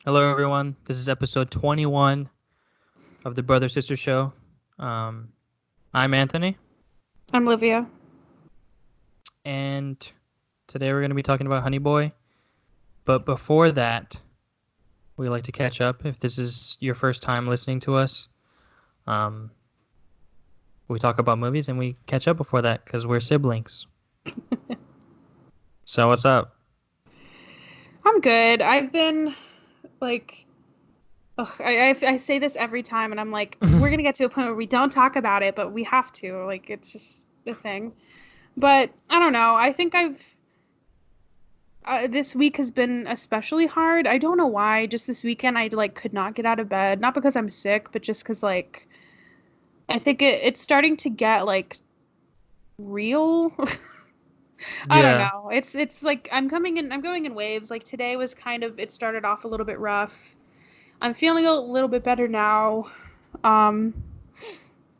Hello, everyone. This is episode 21 of the Brother Sister Show. Um, I'm Anthony, I'm Livia. and today we're going to be talking about Honey Boy. But before that, we like to catch up. If this is your first time listening to us, um, we talk about movies and we catch up before that because we're siblings. So what's up? I'm good. I've been like, ugh, I say this every time, and I'm like, we're gonna get to a point where we don't talk about it, but we have to. Like, it's just a thing. But I don't know. I think this week has been especially hard. I don't know why. Just this weekend, I like could not get out of bed. Not because I'm sick, but just because like I think it's starting to get like real. I don't Yeah. know. It's like I'm going in waves. Like today was kind of it started off a little bit rough. I'm feeling a little bit better now. Um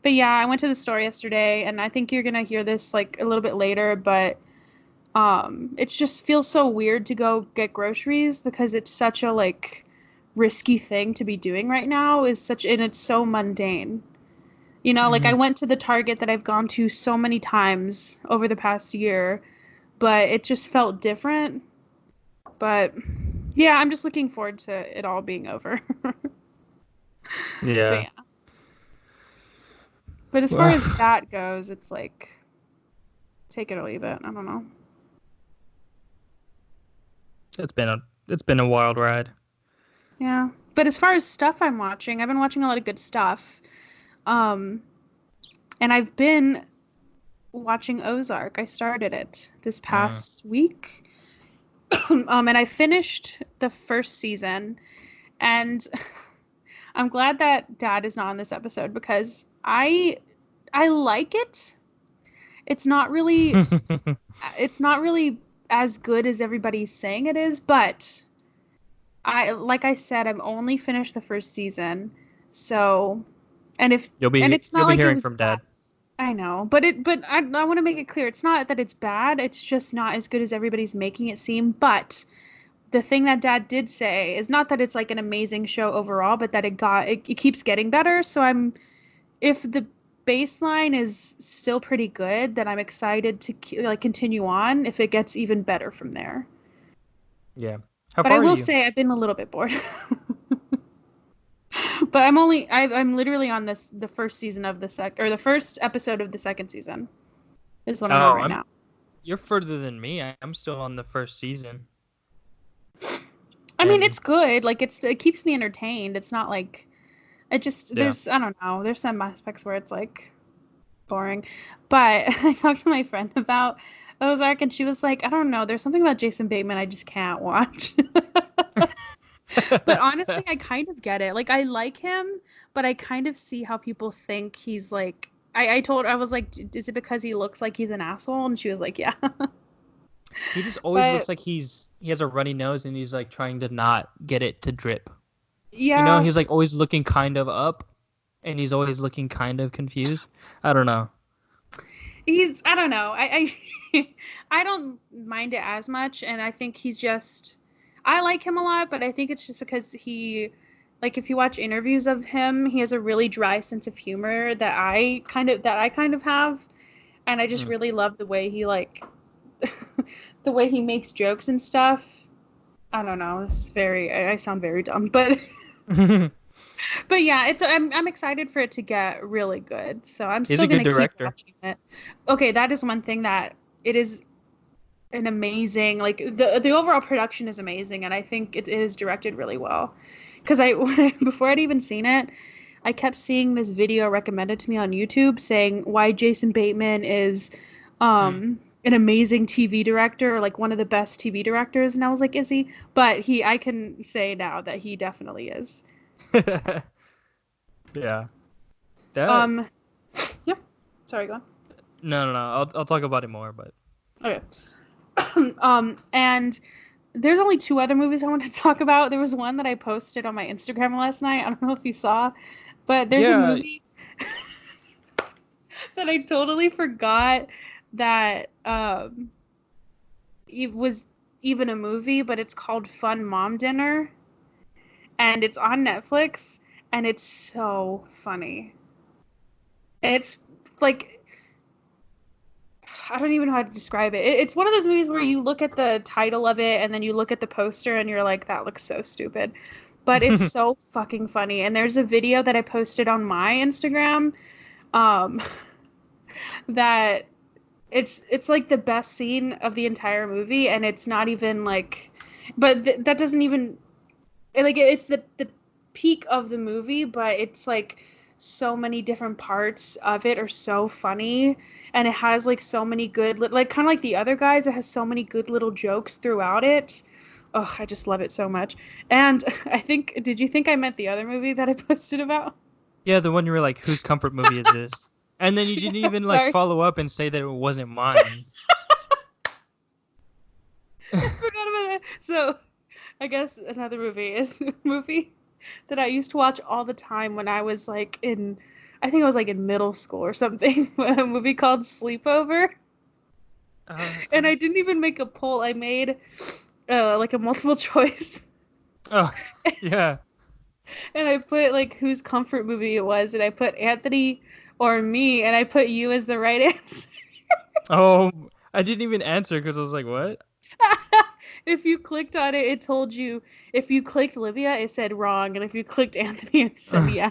but yeah, I went to the store yesterday and I think you're going to hear this like a little bit later, but it just feels so weird to go get groceries because it's such a like risky thing to be doing right now is such and it's so mundane. You know, like I hmm went to the Target that I've gone to so many times over the past year, but it just felt different. But yeah, I'm just looking forward to it all being over. But Yeah. yeah. But as far Well, as that goes, it's like take it or leave it. I don't know. it's been a wild ride. Yeah. But as far as stuff I'm watching, I've been watching a lot of good stuff. Um, and I've been watching Ozark. I started it this Mm. past week. And I finished the first season and I'm glad that Dad is not on this episode because I like it. It's not really it's not really as good as everybody's saying it is, but I like I said, I've only finished the first season. So, and if You'll and be it's you'll not be like it hearing was from bad. Dad. I know, but I want to make it clear. It's not that it's bad. It's just not as good as everybody's making it seem. But the thing that Dad did say is not that it's like an amazing show overall, but that it keeps getting better. So I'm if the baseline is still pretty good, then I'm excited to like continue on if it gets even better from there. Yeah. How But I far are will you? say I've been a little bit bored. But I'm literally on the first season of the first episode of the second season is what I'm on Oh, right I'm now. you're further than me. I'm still on the first season. I mean, And it's good. Like it keeps me entertained. It's not like it just yeah. I don't know. There's some aspects where it's like boring. But I talked to my friend about Ozark and she was like, I don't know, there's something about Jason Bateman I just can't watch. But honestly, I kind of get it. Like I like him, but I kind of see how people think he's like I was like, is it because he looks like he's an asshole? And she was like, yeah. He just always But looks like he has a runny nose and he's like trying to not get it to drip. You know, yeah, he's like always looking kind of up and he's always looking kind of confused. I don't know. he's I don't know. I don't mind it as much and I think he's just I like him a lot, but I think it's just because he like if you watch interviews of him, he has a really dry sense of humor that I kind of have and I just Mm. really love the way he like the way he makes jokes and stuff. I don't know. It's very I sound very dumb, but but yeah, it's I'm excited for it to get really good. So I'm He's still a good gonna keep director. watching it. Okay, that is one thing that it is an amazing like the overall production is amazing, and I think it is directed really well. Because before I'd even seen it, I kept seeing this video recommended to me on YouTube saying why Jason Bateman is Mm. an amazing TV director, like one of the best TV directors, and I was like, is he? But I can say now that he definitely is. Yeah. That Um, yeah. Sorry, go on. no. I'll talk about it more, but Okay. And there's only two other movies I want to talk about. There was one that I posted on my Instagram last night. I don't know if you saw, but there's a yeah. movie that I totally forgot that it was even a movie, but it's called Fun Mom Dinner. and it's on Netflix, and it's so funny. It's like I don't even know how to describe it. It's one of those movies where you look at the title of it and then you look at the poster and you're like, that looks so stupid. But it's so fucking funny. And there's a video that I posted on my Instagram um, that it's like the best scene of the entire movie, and it's not even like, but that doesn't even like it's the peak of the movie, but it's like so many different parts of it are so funny, and it has like so many good like kind of like the other guys, it has so many good little jokes throughout it. Oh, I just love it so much. And I think, did you think I meant the other movie that I posted about? Yeah, the one you were like, whose comfort movie is this? And then you didn't even like Sorry. follow up and say that it wasn't mine. I forgot about that. So I guess another movie is a movie that I used to watch all the time when I was like in, I think I was like in middle school or something. A movie called Sleepover. And I didn't even make a poll. I made like a multiple choice. Oh, yeah. And I put like whose comfort movie it was. And I put Anthony or me. And I put you as the right answer. Oh, I didn't even answer because I was like, what? If you clicked on it, it told you. If you clicked Livia, it said wrong. And if you clicked Anthony, it said yeah.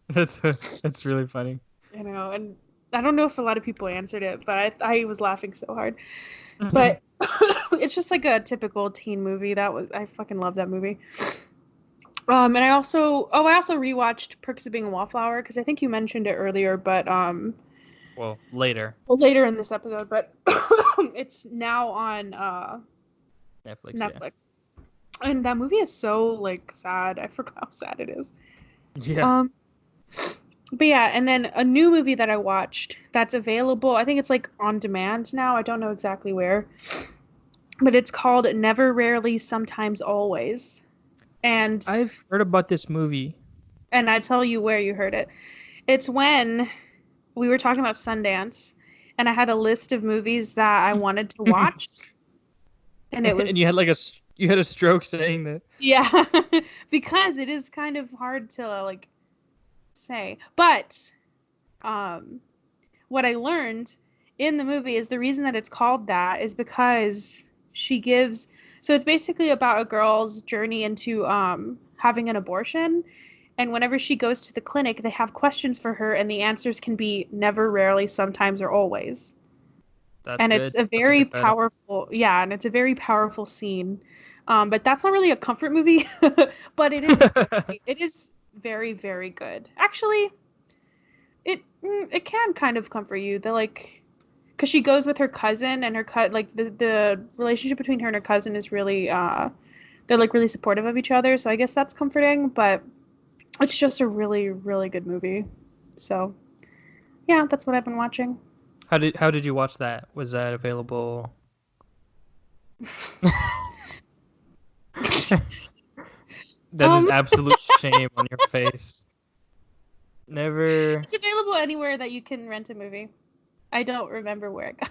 That's really funny. You know, and I don't know if a lot of people answered it, but I was laughing so hard. But it's just like a typical teen movie. I fucking love that movie. And I also rewatched Perks of Being a Wallflower because I think you mentioned it earlier, but Well, later. well, later in this episode, but it's now on Netflix, yeah. Netflix. And that movie is so like sad. I forgot how sad it is. Yeah. Um, but yeah, and then a new movie that I watched that's available. I think it's like on demand now. I don't know exactly where, but it's called Never, Rarely, Sometimes, Always. And I've heard about this movie. I tell you where you heard it. It's when we were talking about Sundance, and I had a list of movies that I wanted to watch, and it was And you had a stroke saying that. yeah, because it is kind of hard to like say. But um, what I learned in the movie is the reason that it's called that is because she gives. So it's basically about a girl's journey into having an abortion. And whenever she goes to the clinic, they have questions for her, and the answers can be never, rarely, sometimes, or always. That's And it's good. a That's a very good title. powerful, yeah, and it's a very powerful scene. But that's not really a comfort movie, but it is very, very good. Actually, it can kind of comfort you. The like, because she goes with her cousin, and like the relationship between her and her cousin is really they're like really supportive of each other. So I guess that's comforting. But it's just a really, really good movie. So yeah, that's what I've been watching. How did you watch that? Was that available? That is Um, absolute shame on your face. Never. it's available anywhere that you can rent a movie. I don't remember where it got.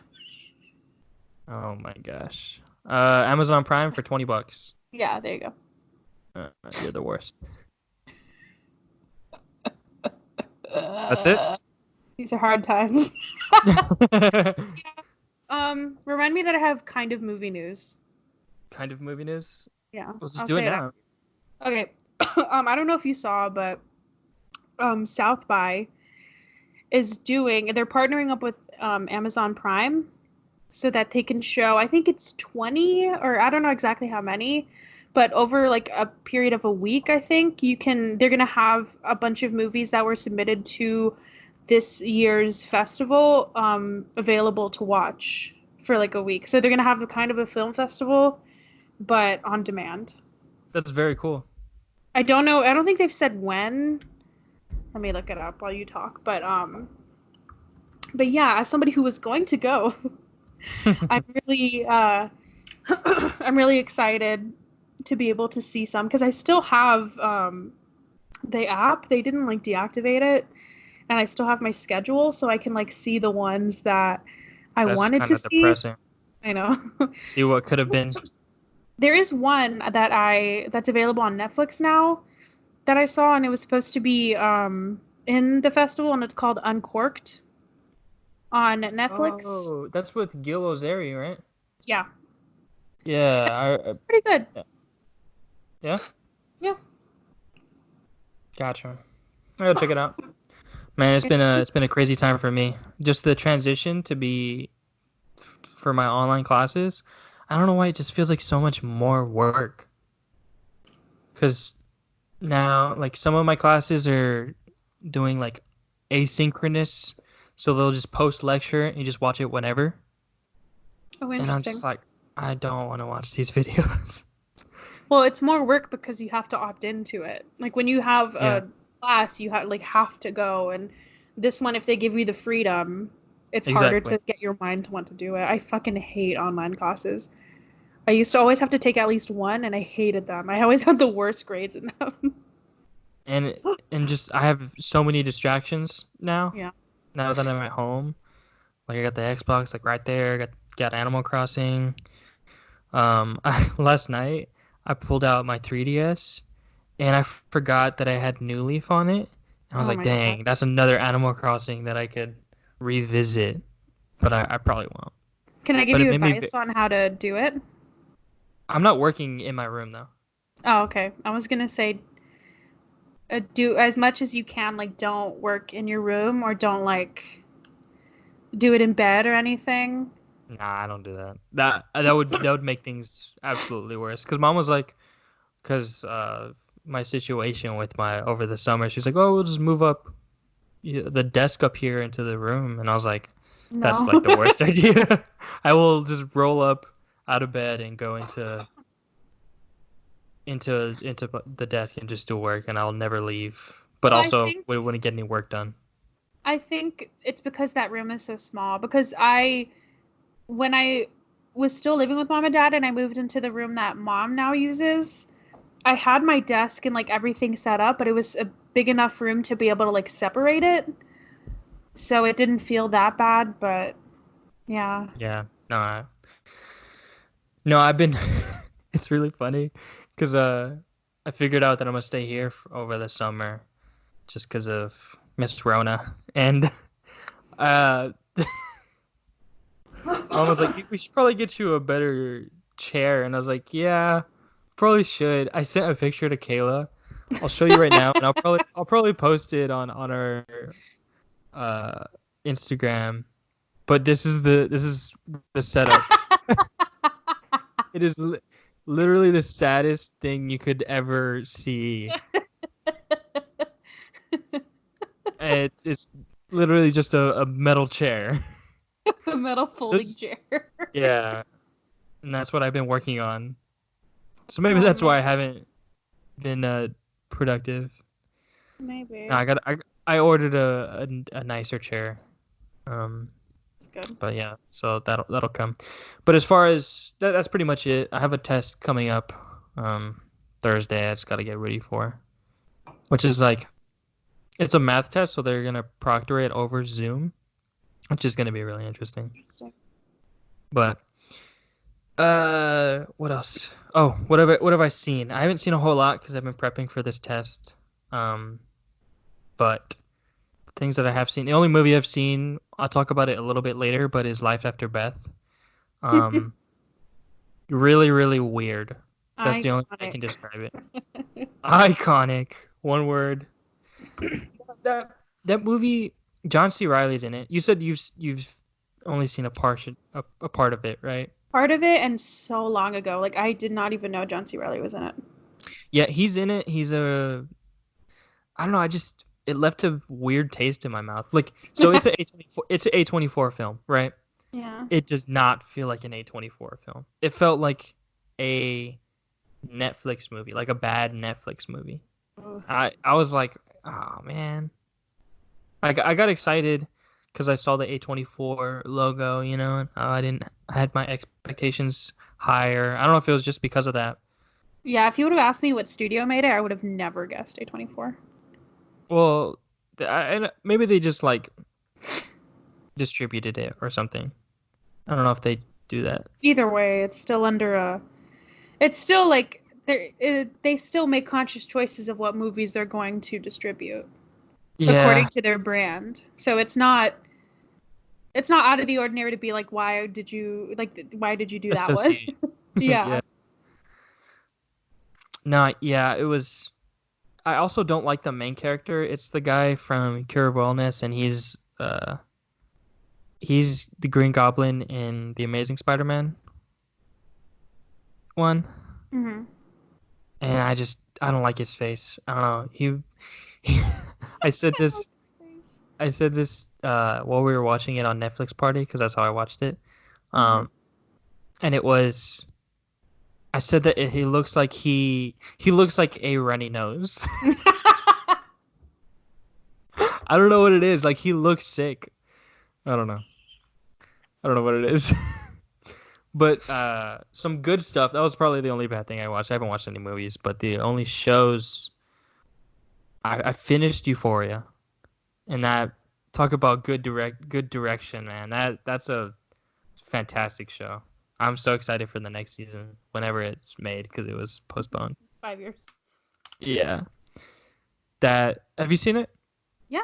Oh my gosh. Amazon Prime for $20. Yeah, there you go. You're the worst. That's it. These are hard times. Remind me that I have kind of movie news. Kind of movie news. Yeah, We'll just I'll do it say it now. after. Okay. I don't know if you saw, but South by is doing. They're partnering up with Amazon Prime so that they can show. I think it's 20, or I don't know exactly how many, but over like a period of a week, I think you can. They're gonna have a bunch of movies that were submitted to this year's festival available to watch for like a week. So they're gonna have a kind of a film festival, but on demand. That's very cool. I don't know. I don't think they've said when. Let me look it up while you talk. But yeah, as somebody who was going to go, I'm really I'm really excited to be able to see some because I still have the app. They didn't like deactivate it, and I still have my schedule, so I can like see the ones that I That's wanted kind to of see. depressing. I know. See what could have been. There is one that's available on Netflix now that I saw, and it was supposed to be in the festival, and it's called Uncorked on Netflix. Oh, that's with Gil Ozeri, right? Yeah, Yeah, it's pretty good. yeah, Yeah. gotcha. I gotta check it out. Man, it's been a crazy time for me. Just the transition to be for my online classes. I don't know why it just feels like so much more work. Because now, like some of my classes are doing like asynchronous, so they'll just post lecture and you just watch it whenever. Oh, And I'm just interesting. like, I don't want to watch these videos. Well, it's more work because you have to opt into it. Like when you have Yeah, a class, you have to go, and this one, if they give you the freedom, it's harder exactly. to get your mind to want to do it. I fucking hate online classes. I used to always have to take at least one, and I hated them. I always had the worst grades in them. And and just I have so many distractions now. Yeah. Now that I'm at home, like I got the Xbox like right there. Got Animal Crossing. Last night I pulled out my 3DS and I forgot that I had New Leaf on it. And I was Oh like, my God. dang, that's another Animal Crossing that I could revisit, but I probably won't. Can I give But it you made me. advice on how to do it? I'm not working in my room though. Oh, okay. I was gonna say, do as much as you can. Like, don't work in your room, or don't like do it in bed or anything. Nah, I don't do that. That would make things absolutely worse. Cause mom was like, cause my situation with my over the summer, she's like, oh, we'll just move up the desk up here into the room, and I was like, that's No. like the worst idea. I will just roll up out of bed and go into the desk and just do work, and I'll never leave. But Well, also, we wouldn't get any work done. I think it's because that room is so small. Because when I was still living with mom and dad, and I moved into the room that mom now uses, I had my desk and like everything set up, but it was a big enough room to be able to like separate it, so it didn't feel that bad. But yeah. Yeah, no, no, I've been. It's really funny because I figured out that I'm gonna stay here over the summer just because of Miss Rona, and uh, mom was like, "We should probably get you a better chair," and I was like, "Yeah, probably should." I sent a picture to Kayla. I'll show you right now, and I'll probably post it on our uh Instagram. But this is the setup. It is literally the saddest thing you could ever see. It's literally just a metal chair. The metal folding This, chair. yeah, and that's what I've been working on. So maybe Oh that's why I man, haven't been productive. No, maybe. I ordered a nicer chair. Um, It's good. but yeah, so that'll come. But as far as that's pretty much it. I have a test coming up Thursday. I just got to get ready for, which is like it's a math test, so they're gonna proctor it over Zoom, which is gonna be really interesting. Interesting. But what else? Oh, what have I seen? I haven't seen a whole lot because I've been prepping for this test. Um, but things that I have seen, the only movie I've seen, I'll talk about it a little bit later, but is Life After Beth. Um, really, really weird. That's the only way I Iconic. can describe it. Iconic, one word. That that movie, John C. Riley's in it. You said you've only seen a part of it, right? Part of it, and so long ago. Like I did not even know John C. Riley was in it. Yeah, he's in it. I don't know. I just it left a weird taste in my mouth. Like, so it's a A24, it's an A24 film, right? Yeah. It does not feel like an A24 film. It felt like a Netflix movie, like a bad Netflix movie. Ugh. I was like, oh man. I got excited because I saw the A24 logo, and I had my expectations higher. I don't know if it was just because of that. Yeah, if you would have asked me what studio made it, I would have never guessed A24. Well, and maybe they just like distributed it or something. I don't know if they do that. Either way, it's still under a it's still like they still make conscious choices of what movies they're going to distribute Yeah, according to their brand. So it's not out of the ordinary to be like, why did you do that one? associate. Yeah. Yeah. No, yeah, it was. I also don't like the main character. It's the guy from Cure of Wellness, and he's the Green Goblin in the Amazing Spider-Man one. Hmm. And I don't like his face. I don't know. He I said this while we were watching it on Netflix Party because that's how I watched it. Hmm. Um, and it was I said that he looks like he looks like a runny nose. I don't know what it is. Like he looks sick. I don't know. I don't know what it is. But some good stuff. That was probably the only bad thing I watched. I haven't watched any movies, but the only shows I finished Euphoria, and that talk about good direction, man. That's a fantastic show. I'm so excited for the next season whenever it's made because it was postponed. 5 years. Yeah. That have you seen it? Yeah.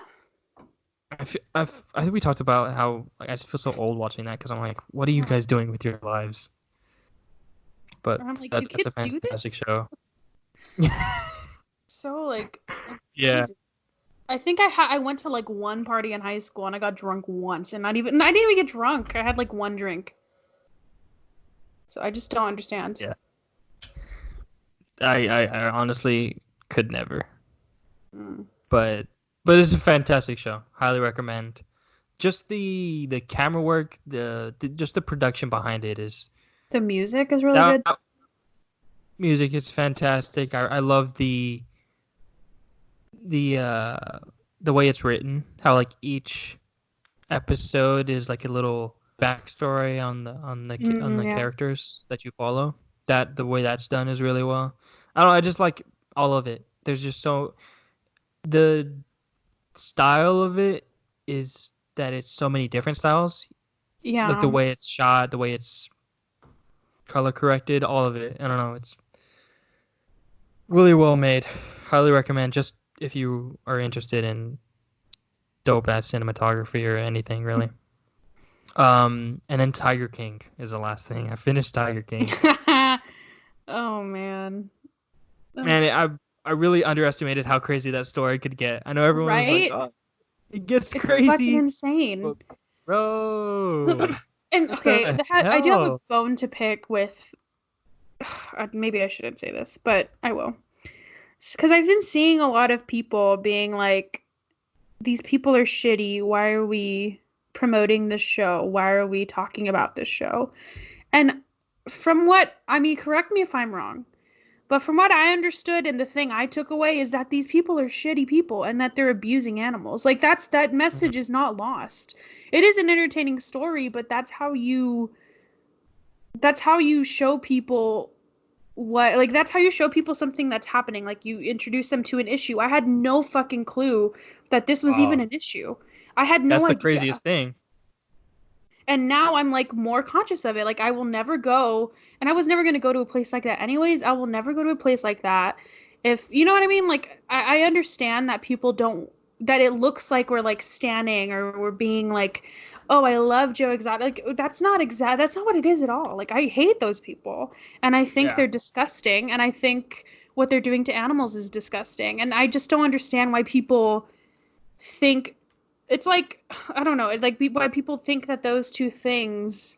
I think we talked about how like, I just feel so old watching that because I'm like, what are you Yeah. guys doing with your lives? But And I'm like, do that's a kids do fantastic this? show. So like Yeah. crazy. I think I went to like one party in high school and I got drunk once and I didn't even get drunk. I had like one drink. So I just don't understand. Yeah. I honestly could never. Mm. But it's a fantastic show. Highly recommend. Just the camera work, the just the production behind it is The music is really that good. music is fantastic. I love the uh the way it's written. How like each episode is like a little backstory on the Yeah. characters that you follow. That the way that's done is really well. I don't know, I just like all of it. There's just so the style of it is that it's so many different styles. Like the Yeah. way it's shot, the way it's color corrected, all of it. I don't know, it's really well made. Highly recommend just if you are interested in dope ass cinematography or anything really. And then Tiger King is the last thing. I finished Tiger King. Oh man. Ugh. Man, I really underestimated how crazy that story could get. I know everyone was like, Right? "Oh, it gets It's fucking crazy," insane. but bro, And what okay, the I do have a hell? bone to pick with. Maybe I shouldn't say this, but I will. Because I've been seeing a lot of people being like, these people are shitty. Why are we promoting this show? Why are we talking about this show? And from what, I mean, correct me if I'm wrong, but from what I understood and the thing I took away is that these people are shitty people and that they're abusing animals. Like that Mhm. message is not lost. It is an entertaining story, but that's how you show people that's how you show people something that's happening. Like you introduce them to an issue. I had no fucking clue that this was even Oh, an issue. I had no that's the idea. craziest thing. And now I'm like more conscious of it. Like I will never go, and I was never going to go to a place like that anyways. I will never go to a place like that. If you know what I mean, like I understand that people don't, that it looks like we're like standing or we're being like, oh, I love Joe Exotic. Like that's not what it is at all. Like I hate those people and I think Yeah. they're disgusting and I think what they're doing to animals is disgusting. And I just don't understand why people think it's like I don't know, like why people think that those two things,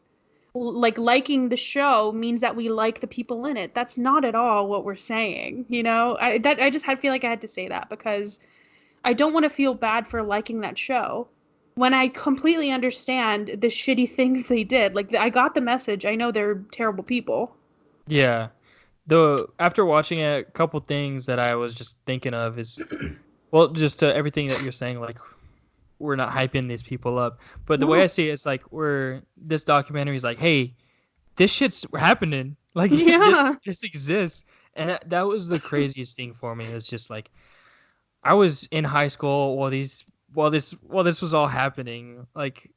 like liking the show, means that we like the people in it. That's not at all what we're saying. I just had feel like I had to say that because I don't want to feel bad for liking that show when I completely understand the shitty things they did. Like I got the message. I know they're terrible people. Yeah. The after watching it, a couple things that I was just thinking of is well, just everything that you're saying, like we're not hyping these people up, but the way No. I see it, it's like we're this documentary is like, hey, this shit's happening. Like Yeah. this exists, and that was the craziest thing for me. It was just like I was in high school while this was all happening. Like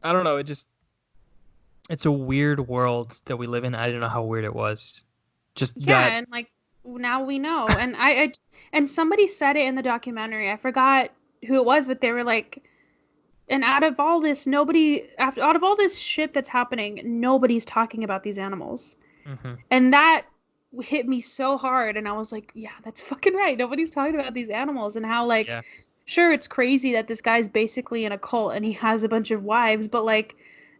I don't know, it's a weird world that we live in. I didn't know how weird it was. just Yeah, got. and like now we know. And and somebody said it in the documentary. I forgot who it was, but they were like, and out of all this, out of all this shit that's happening, nobody's talking about these animals. Hmm. And that hit me so hard. And I was like, yeah, that's fucking right. Nobody's talking about these animals and how, like, Yeah, sure, it's crazy that this guy's basically in a cult and he has a bunch of wives, but like,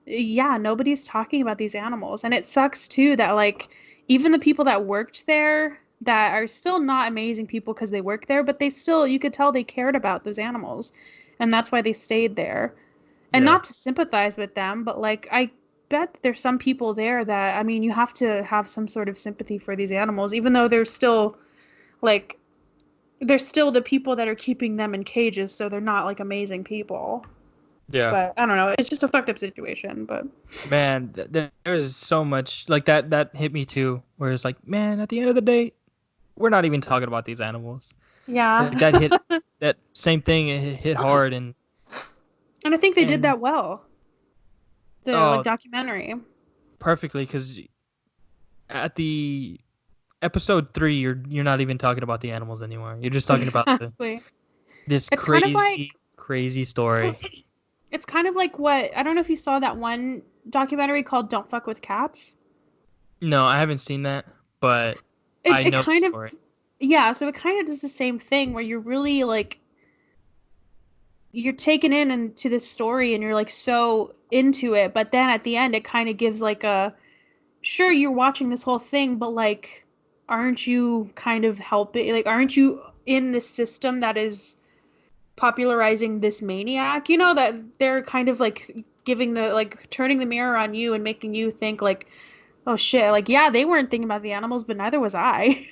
yeah, nobody's talking about these animals. And it sucks too that, like, even the people that worked there that are still not amazing people because they work there, but they still, you could tell they cared about those animals. And that's why they stayed there. And yeah, not to sympathize with them, but like, I bet there's some people there that, I mean, you have to have some sort of sympathy for these animals, even though they're still like, they're still the people that are keeping them in cages, so they're not like amazing people. yeah. But I don't know. It's just a fucked up situation. But Man, there's so much like that. That hit me too. Where it's like, man, at the end of the day, we're not even talking about these animals. Like yeah. that hit. That same thing. It hit hard And I think they did and that well. The like oh, documentary. perfectly. Because at the episode 3, you're not even talking about the animals anymore. You're just talking about Exactly. this It's kind of like crazy story. it's kind of like what I don't know if you saw that one documentary called Don't Fuck with Cats. No, I haven't seen that, but It I it know the kind of story. yeah, so it kind of does the same thing where you're really like you're taken in into this story and you're like so into it, but then at the end it kind of gives like a sure you're watching this whole thing, but like aren't you kind of helping like aren't you in this system that is popularizing this maniac? You know that they're kind of like giving the like turning the mirror on you and making you think like oh shit, like yeah, they weren't thinking about the animals, but neither was I.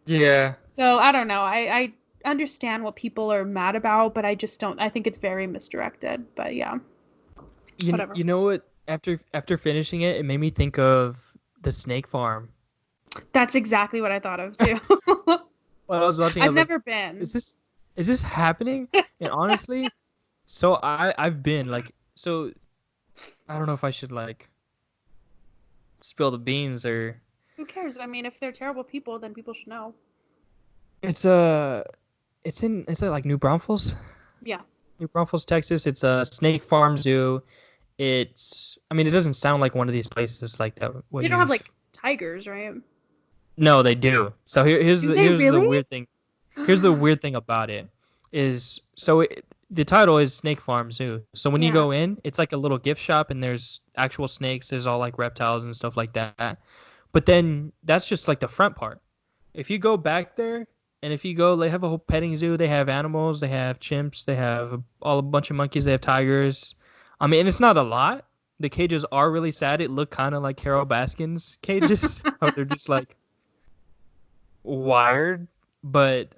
Yeah. So I don't know. I understand what people are mad about, but I just don't. I think it's very misdirected. But yeah, whatever. You know what? After finishing it, it made me think of the snake farm. That's exactly what I thought of too. When I was watching, I I've was like, never is been. this happening? And honestly, so I've been like, so I don't know if I should like spill the beans or Who cares? I mean, if they're terrible people, then people should know. it's uh it's like New Braunfels, Yeah. New Braunfels, Texas. It's a snake farm zoo. I mean, it doesn't sound like one of these places like that. What They don't have you've like tigers, right? No, they do. So Do they here's the really? weird thing. Here's the weird thing about it is the title is Snake Farm Zoo. So when you Yeah. go in, it's like a little gift shop and there's actual snakes. There's all like reptiles and stuff like that. But then that's just like the front part. If you go back there and if you go, they have a whole petting zoo. They have animals. They have chimps. They have all a bunch of monkeys. They have tigers. I mean, and it's not a lot. The cages are really sad. It looked kind of like Carol Baskin's cages. How they're just like wired, but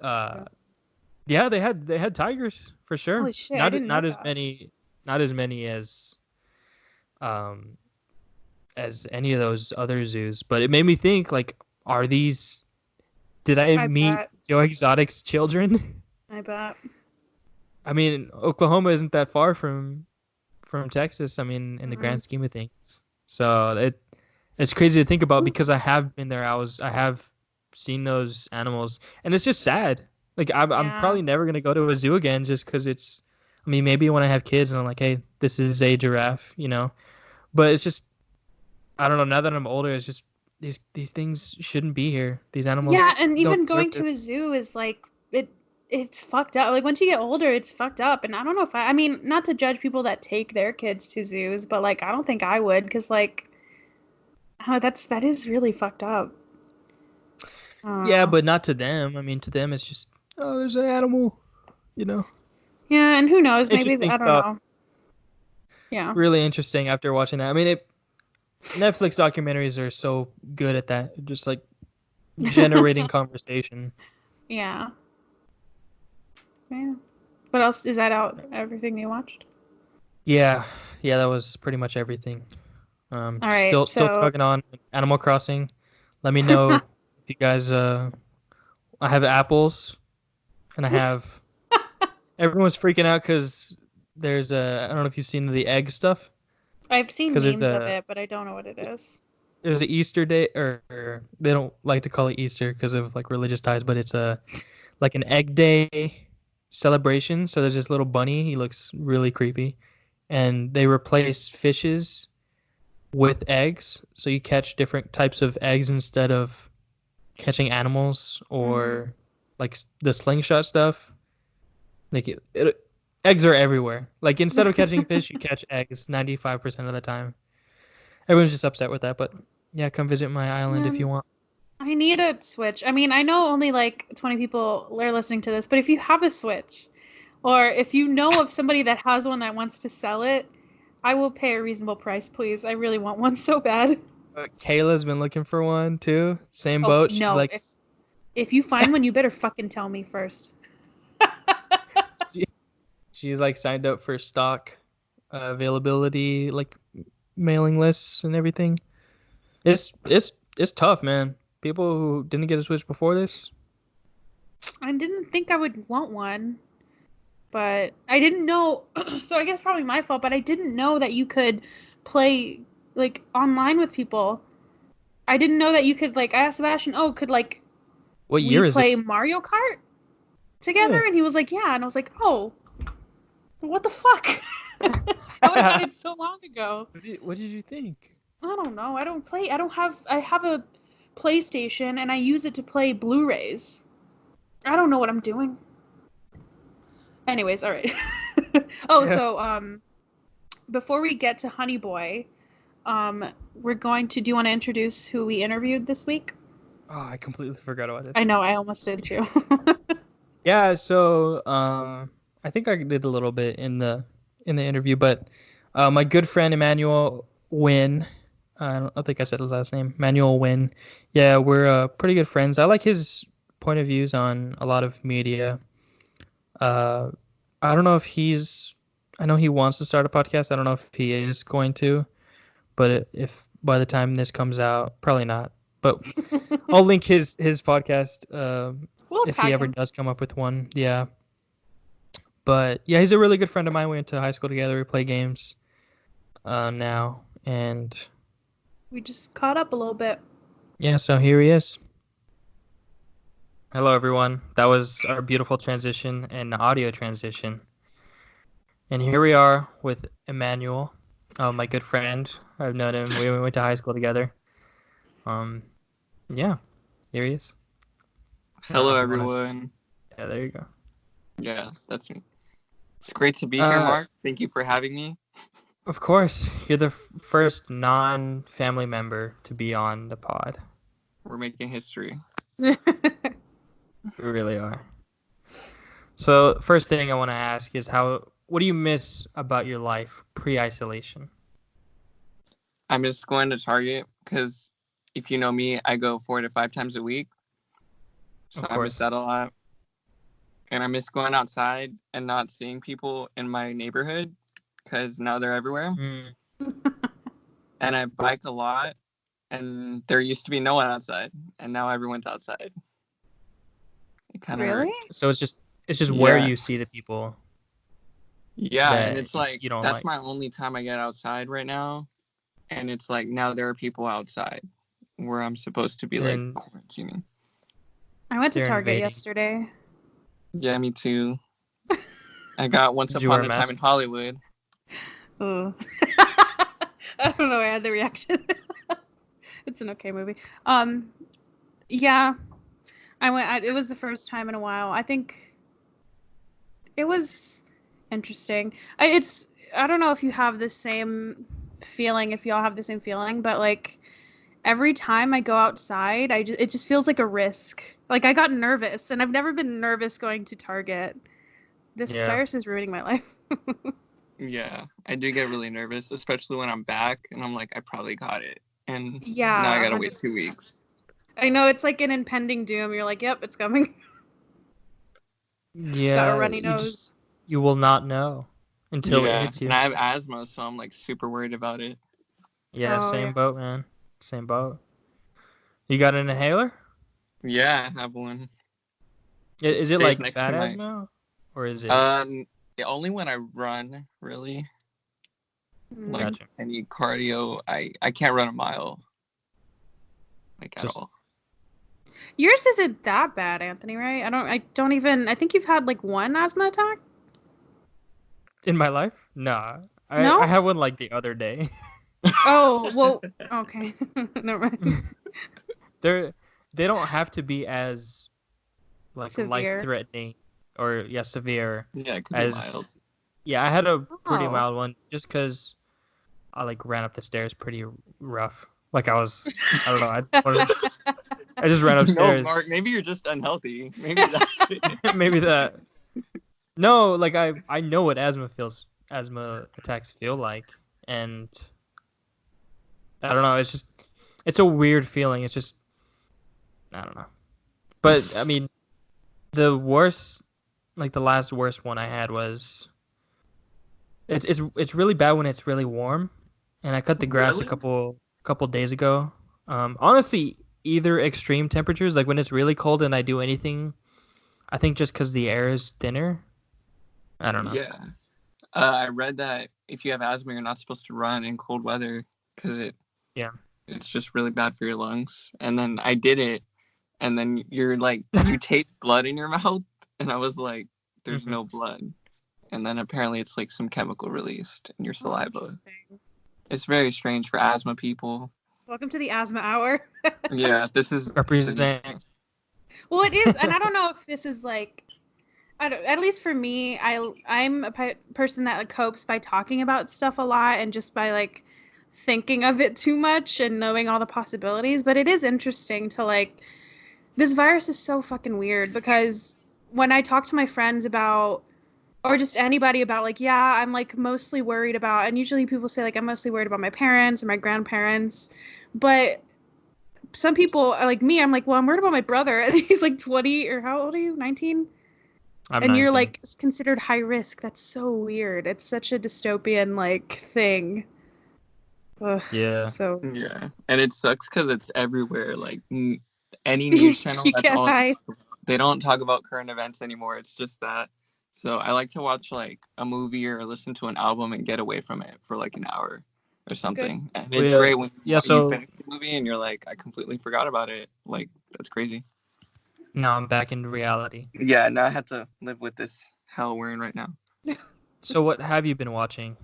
yeah, they had tigers for sure. Holy shit! I didn't know Not as that. many, not as many um as any of those other zoos, but it made me think like, are these? Did I I meet bet. Joe Exotic's children? I bet. I mean, Oklahoma isn't that far from Texas. I mean, in the Mm-mm. grand scheme of things, so it's crazy to think about because I have been there. I have seen those animals, and it's just sad. Like I'm Yeah. probably never gonna go to a zoo again just because it's. I mean, maybe when I have kids and I'm like, hey, this is a giraffe, you know. But it's just I don't know. Now that I'm older, it's just these things shouldn't be here. These Yeah, animals and don't even deserve going to a this. zoo is like it's fucked up. Like once you get older, it's fucked up. And I don't know if I mean, not to judge people that take their kids to zoos, but like I don't think I would because like oh, that is really fucked up. Yeah, Uh but not to them. I mean, to them, it's just oh, there's an animal, you know. yeah, and who knows, maybe Interesting I don't stuff. know. Yeah. Really interesting after watching that. I mean, Netflix documentaries are so good at that, just like generating conversation. Yeah. Yeah. What else is that out? Everything you watched? Yeah, yeah, that was pretty much everything. All right. Still So chugging on Animal Crossing. Let me know if you guys. I have apples, and I have. Everyone's freaking out because there's a. I don't know if you've seen the egg stuff. I've seen Because there's memes of a. it, but I don't know what it is. there's an Easter day, or they don't like to call it Easter because of like religious ties, but it's a like an egg day celebration. So there's this little bunny. He looks really creepy, and they replace fishes with eggs. So you catch different types of eggs instead of catching animals Mm-hmm. or like the slingshot stuff. Like eggs are everywhere. Like instead of catching fish, you catch eggs 95% of the time. Everyone's just upset with that, but yeah, come visit my island if you Man, want. I need a Switch. I mean, I know only like 20 people are listening to this, but if you have a Switch, or if you know of somebody that has one that wants to sell it, I will pay a reasonable price, please. I really want one so bad. Kayla's been looking for one too. Same Oh, boat. She's no. like, If you find one, you better fucking tell me first. she- she's like signed up for stock availability, like mailing lists and everything. It's tough, man. People who didn't get a Switch before this. I didn't think I would want one, but I didn't know. So I guess probably my fault, but I didn't know that you could play like online with people. I didn't know that you could like. I asked Sebastian, "Oh, could like What we year is it? play Mario Kart together?" Yeah. And he was like, "Yeah." And I was like, "Oh, what the fuck? How did I get it so long ago?" What did you think? I don't know. I don't play. I don't have. I have a PlayStation and I use it to play Blu-rays. I don't know what I'm doing. Anyways, all right. Oh, Yeah. so before we get to Honey Boy, we're going to. Do you want to introduce who we interviewed this week? Oh, I completely forgot about I this. know I almost did too. Yeah, so I think I did a little bit in the interview, but my good friend Emmanuel Nguyen, I think I said his last name, Emmanuel Nguyen. Yeah, we're pretty good friends. I like his point of views on a lot of media. Uh, I don't know if he's, I know he wants to start a podcast. I don't know if he is going to, but if by the time this comes out, probably not. But I'll link his podcast We'll if he tag ever him. does come up with one. Yeah. But yeah, he's a really good friend of mine. We went to high school together. We play games now, and We just caught up a little bit. yeah, so here he is. Hello, everyone. That was our beautiful transition and audio transition. And here we are with Emmanuel, my good friend. I've known him. We went to high school together. Um, yeah, here he is. I don't know Hello, if you want to. everyone. Yeah, there you go. Yes, that's me. It's great to be here, Uh, Mark. Thank you for having me. of course, you're the first non-family member to be on the pod. We're making history. We really are. So, first thing I want to ask is what do you miss about your life pre-isolation? I miss going to Target because if you know me, I go 4 to 5 times a week. So Of I miss course. that a lot. And I miss going outside and not seeing people in my neighborhood because now they're everywhere. Mm. And I bike a lot. And there used to be no one outside. And now everyone's outside. It kind of Really? hurts. So it's just where Yeah. you see the people Yeah. And that it's like, you don't that's like. my only time I get outside right now. And it's like now there are people outside where I'm supposed to be They're like in, quarantining. I went to they're Target invading. yesterday. Yeah, me too. I got Once Did you wear Upon a a Time in mask? Hollywood. Oh. I don't know why I had the reaction. It's an okay movie. Yeah, it was the first time in a while. I think it was interesting. I don't know if you have the same feeling, if y'all have the same feeling, but like every time I go outside, it just feels like a risk. Like I got nervous, and I've never been nervous going to Target. This Yeah. virus is ruining my life. Yeah, I do get really nervous, especially when I'm back and I'm like, I probably got it. And now I Yeah, gotta wait 100%. 2 weeks. I know it's like an impending doom. You're like, yep, it's coming. Got a Yeah, runny nose. you will not know until it Yeah, hits and you. I have asthma, so I'm like super worried about it. Yeah, Oh yeah. same boat, man. Same boat. You got an inhaler? Yeah, I have one. It Is it stays like next to bad my asthma or is it? um only when I run, really. Like Mm. Gotcha. any cardio, I can't run a mile. like at Just all. Yours isn't that bad, Anthony, right? I think you've had like one asthma attack? in my life? Nah. I No? had one like the other day. Oh, well, okay. Never mind. They're they don't have to be as like life Severe. threatening or severe Yeah, it could be mild. as I had a pretty Oh. mild one just because I like ran up the stairs pretty rough. Like I don't know. I just ran No, upstairs. Mark, maybe you're just unhealthy. Maybe that's it. Maybe that. No, like I know what asthma attacks feel like, and I don't know. It's a weird feeling. It's just I don't know. But I mean, the worst, like the last worst one I had was it's really bad when it's really warm, and I cut the grass a Really? couple days ago. Honestly, either extreme temperatures, like when it's really cold and I do anything, I think just because the air is thinner. I don't know. Yeah. I read that if you have asthma, you're not supposed to run in cold weather because Yeah. it's just really bad for your lungs. And then I did it, and then you're like, you taste blood in your mouth, and I was like, there's Mhm. no blood. And then apparently it's like some chemical released in your Oh, saliva. interesting. It's very strange for asthma people. Welcome to the asthma hour. Yeah, this is Represent. Well, it is, and I don't know if this is like, at least for me, I'm a person that like, copes by talking about stuff a lot and just by like thinking of it too much and knowing all the possibilities. But it is interesting to like, this virus is so fucking weird because when I talk to my friends about, or just anybody about like, yeah, I'm like mostly worried about, and usually people say like, I'm mostly worried about my parents or my grandparents, but some people are like me, I'm like, well, I'm worried about my brother. And he's like 20, or how old are you? 19? I'm And you're 19. like considered high risk. That's so weird. It's such a dystopian like thing. Ugh, Yeah. so yeah, and it sucks because it's everywhere. Like any news channel, you that's can't all hide. they don't talk about current events anymore. It's just that. So I like to watch like a movie or listen to an album and get away from it for like an hour or Good. something. And Well, it's great when yeah. you So finish the movie and you're like, I completely forgot about it. Like that's crazy. now I'm back in reality. Yeah, now I have to live with this hell we're in right now. So what have you been watching?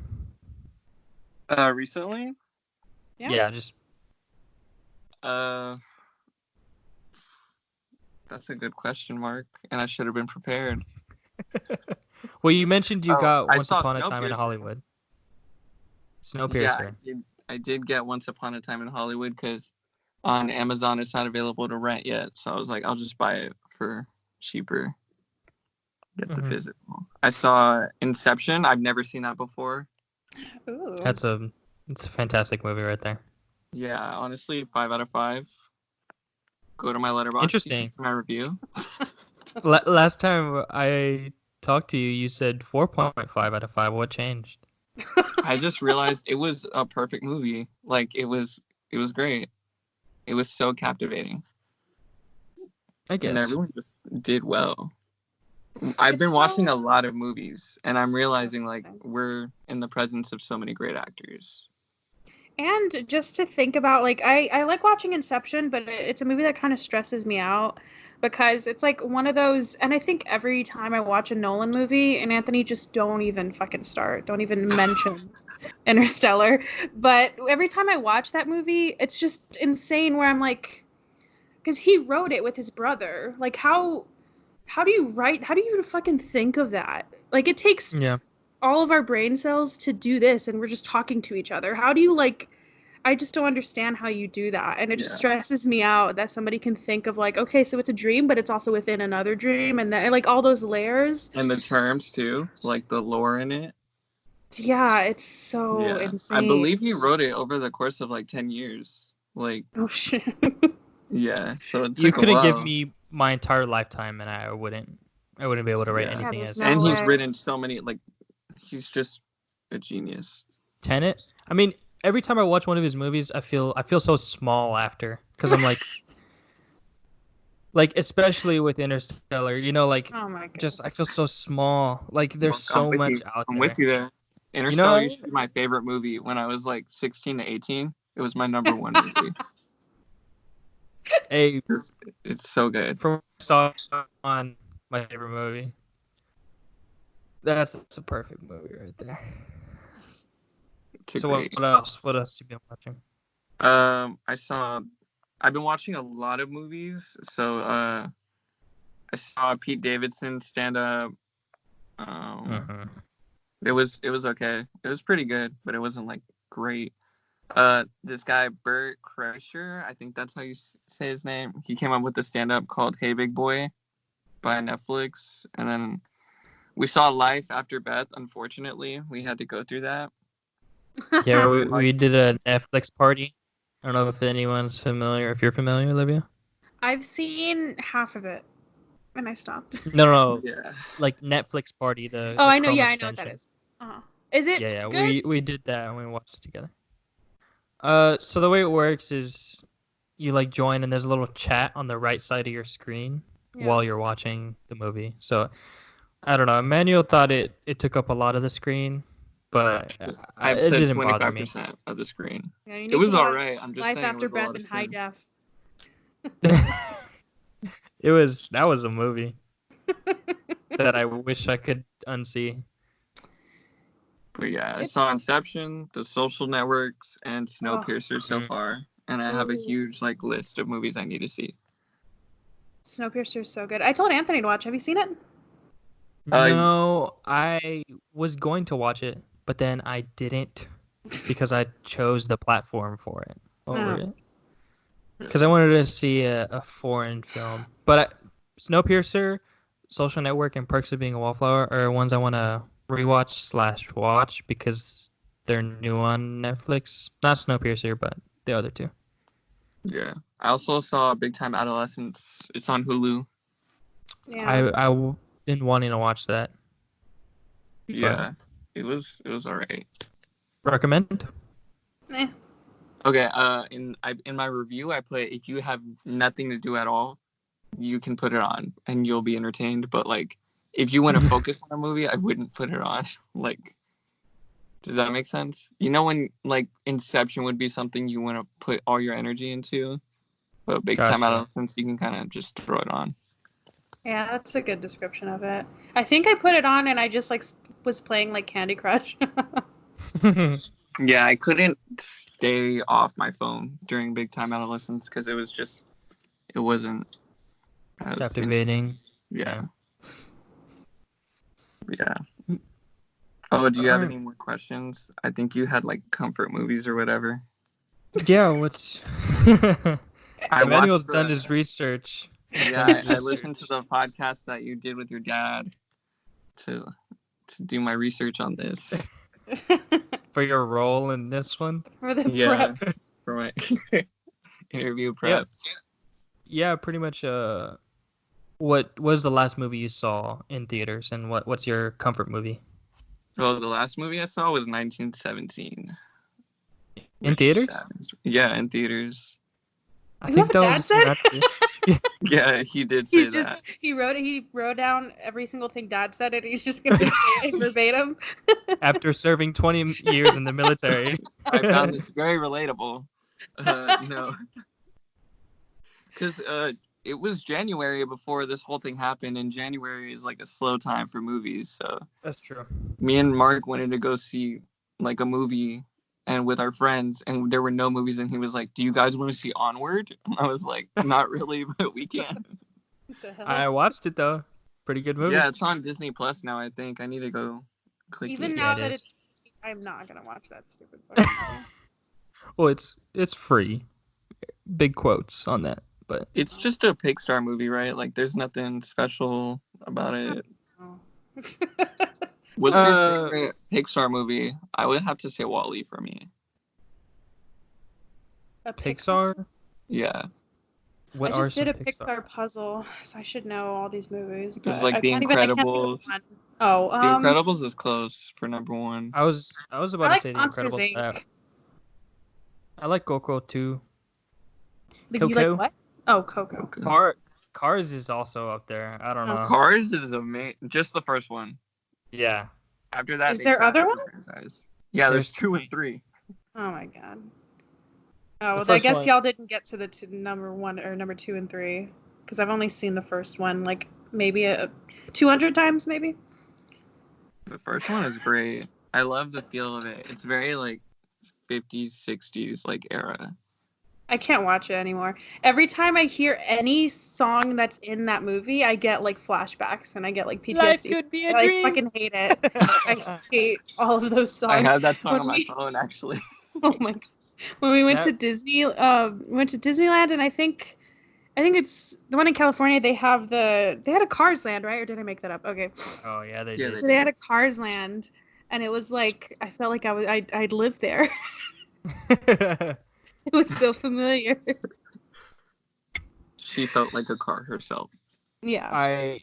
Recently, Yeah. Yeah, just uh, that's a good question, Mark, and I should have been prepared. well, you mentioned you Oh, got I Once saw Upon a Time in Snowpiercer. Hollywood. Yeah, Snowpiercer. I did get Once Upon a Time in Hollywood because on Amazon it's not available to rent yet. So I was like, I'll just buy it for cheaper. Get the Hmm. physical. I saw Inception. I've never seen that before. Ooh. It's a fantastic movie right there. Yeah, honestly, 5 out of 5. Go to my letterbox. You can Interesting. see my review. Last time I talked to you, you said 4.5 out of 5. What changed? I just realized it was a perfect movie. Like it was great. It was so captivating, I and guess. everyone just did well. I've been It's watching so a lot of movies, and I'm realizing like we're in the presence of so many great actors. And just to think about, like, I like watching Inception, but it's a movie that kind of stresses me out because it's like one of those, and I think every time I watch a Nolan movie, and Anthony, just don't even fucking start, don't even mention Interstellar. But every time I watch that movie, it's just insane where I'm like, because he wrote it with his brother. Like, how do you write? How do you even fucking think of that? Like, it takes Yeah. all of our brain cells to do this, and we're just talking to each other. How do you like? I just don't understand how you do that. And it just Yeah, stresses me out that somebody can think of like, okay, so it's a dream, but it's also within another dream. And then like all those layers. and the terms too, like the lore in it. Yeah, it's so Yeah, I believe insane. he wrote it over the course of like 10 years. Like, Oh shit. yeah, so it You took a couldn't give while. me my entire lifetime and I wouldn't be able to write Yeah, Yeah, anything there's as no and he's way. written so many. Like, he's just a genius. Tenet. I mean, every time I watch one of his movies, I feel so small after because I'm like especially with Interstellar, like Oh my god. just I feel so small. Like there's Mark, I'm so with much you. out I'm with there. you there. You know Interstellar what I used mean? to be my favorite movie when I was like 16 to 18. It was my number one movie. Hey, It's so good. from what I saw on my favorite movie. That's a perfect movie right there. It's a So great. what else? What else have you been watching? I've been watching a lot of movies. So I saw Pete Davidson stand up. Um, Mm-hmm. it was okay. It was pretty good, but it wasn't like great. This guy Bert Kreischer, I think that's how you say his name. He came up with a stand up called Hey Big Boy by Netflix, and then we saw Life After Beth. Unfortunately, we had to go through that. Yeah, we did a Netflix party. I don't know if anyone's familiar. If you're familiar, Livia. I've seen half of it, and I stopped. No, Yeah. like Netflix party, Oh, the I know. Chrome Yeah, I know what that extension. is. Is it Yeah, good? we did that and we watched it together. So the way it works is you like join and there's a little chat on the right side of your screen Yeah. while you're watching the movie. So I don't know. Emmanuel thought it took up a lot of the screen, but I've it said didn't bother me. 25% of the screen. Yeah, you It need to was all watch right. I'm just Life saying it After was a lot Beth of in high screen. def. That was a movie that I wish I could unsee. But yeah, I saw It's Inception, The Social Networks, and oh, Snowpiercer so Mm. far, and I have a ooh. huge like list of movies I need to see. Snowpiercer is so good. I told Anthony to watch. Have you seen it? Uh, No, I was going to watch it, but then I didn't because I chose the platform for it over No. it. Because I wanted to see a foreign film. But Snowpiercer, Social Network, and Perks of Being a Wallflower are ones I want to rewatch / watch because they're new on Netflix. Not Snowpiercer, but the other two. yeah. I also saw Big Time Adolescence. It's on Hulu. Yeah. Been wanting to watch that, but Yeah, it was all right. recommend. Eh. Okay. In my review, I put if you have nothing to do at all, you can put it on and you'll be entertained. But like, if you want to focus on a movie, I wouldn't put it on. Like, does that make sense? You know when like Inception would be something you want to put all your energy into, but Big Time Gotcha. Adolescence you can kind of just throw it on. Yeah, that's a good description of it. I think I put it on and I just like was playing like Candy Crush. Yeah, I couldn't stay off my phone during Big Time Adolescence because it wasn't as Captivating. yeah, Yeah. yeah. Oh, do you have Alright. any more questions? I think you had like comfort movies or whatever. Yeah, what's I Emmanuel's watched done the his research. He's yeah, done his I listened to research the podcast that you did with your dad to do my research on this. for your role in this one. For the Yeah, prep. for my interview Yeah, prep. yeah, pretty much. What was the last movie you saw in theaters, and what's your comfort movie Oh, the last movie I saw was 1917, in which theaters? saddens. Yeah, in theaters. I Is that think what that was Dad the scene said? after. Yeah, he did say He's just that. he wrote down every single thing Dad said and he's just gonna say it verbatim. After serving 20 years in the military. I found this very relatable. No, because it was January before this whole thing happened, and January is like a slow time for movies. So That's true. me and Mark wanted to go see like a movie and with our friends, and there were no movies, and he was like, "Do you guys want to see Onward?" And I was like, "Not really, but we can." What the hell? I watched it though. Pretty good movie. Yeah, it's on Disney Plus now. I think I need to go click Even it. Yeah, now it that is. it's I'm not gonna watch that stupid fucking movie. Well, it's free. Big quotes on that, but It's just a Pixar movie, right? Like, there's nothing special about it. Oh. What's your uh, favorite Pixar movie? I would have to say Wall-E for me. A Pixar? Pixar. Yeah, What I are just did some a Pixar? Pixar puzzle, so I should know all these movies, there's but like The I can't think of Incredibles. one. Oh, The Incredibles is close for number one. I was I about to like say The Monsters Incredibles. Inc. I like Coco too. You like Coco. what? Oh, Coco. Okay. Cars is also up there. I don't Oh. know. Cars is amazing. Just the first one. Yeah. After that, Is they there trashed other the ones? franchise. Yeah, there's There's 2 and 3. Oh my god. Oh, The I first guess one, y'all didn't get to the number 1 or number 2 and 3 because I've only seen the first one like maybe 200 times maybe. The first one is great. I love the feel of it. It's very like 50s, 60s like era. I can't watch it anymore. Every time I hear any song that's in that movie, I get like flashbacks and I get like life PTSD. could be a I dream. fucking hate it. I hate all of those I songs. have that song When on my we, phone actually. oh my god, when we went to That Disney, went to Disneyland, and I think it's the one in California. They had a Cars Land, right? Or did I make that up? Okay, oh yeah, they Yeah, did. so they had a Cars Land, and it was like I felt like I'd lived there. It was so familiar. She felt like a car herself. Yeah. I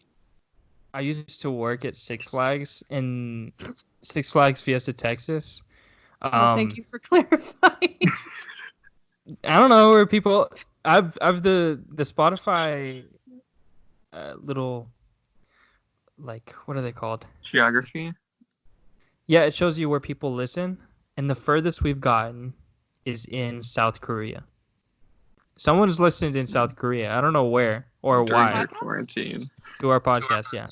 I used to work at Six Flags in Six Flags Fiesta, Texas. Oh, thank you for clarifying. I don't know where people. I've the Spotify little, like, what are they called? Geography. Yeah, it shows you where people listen, and the furthest we've gotten is in South Korea. Someone's listened in South Korea. I don't know where or During why your Podcast? quarantine. to our podcast. Yeah.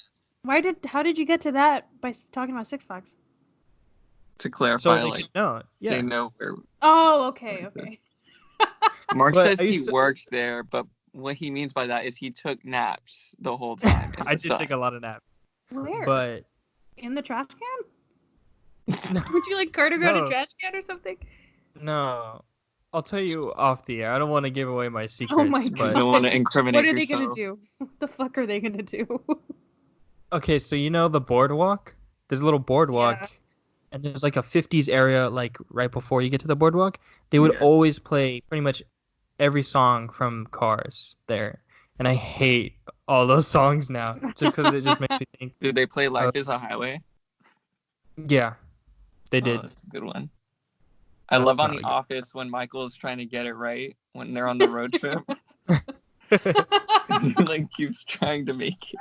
How did you get to that by talking about Six Flags? To So clarify, they like can know. they Yeah. know where Oh, okay. Mark But says I he used to. worked there, but what he means by that is he took naps the whole time in I the did sun. take a lot of naps, Where? but In the trash can? no, Would you like Carter go to no, trash can or something? no. I'll tell you off the air. I don't want to give away my Oh my secrets, You but don't want god. to What incriminate are they gonna yourself. do? What the fuck are they gonna do? okay. So you know the boardwalk? There's a little Yeah. boardwalk, and there's like a 50s area, like right before you get to the boardwalk. They would Yeah. always play pretty much every song from Cars there, and I hate all those songs now, just because it just makes me think Did they play of. Life is a Highway? Yeah, they Oh, did. that's a good one. I love That's on not The a Office when Michael is trying to get it right when they're on the road trip. good. He like keeps trying to make it.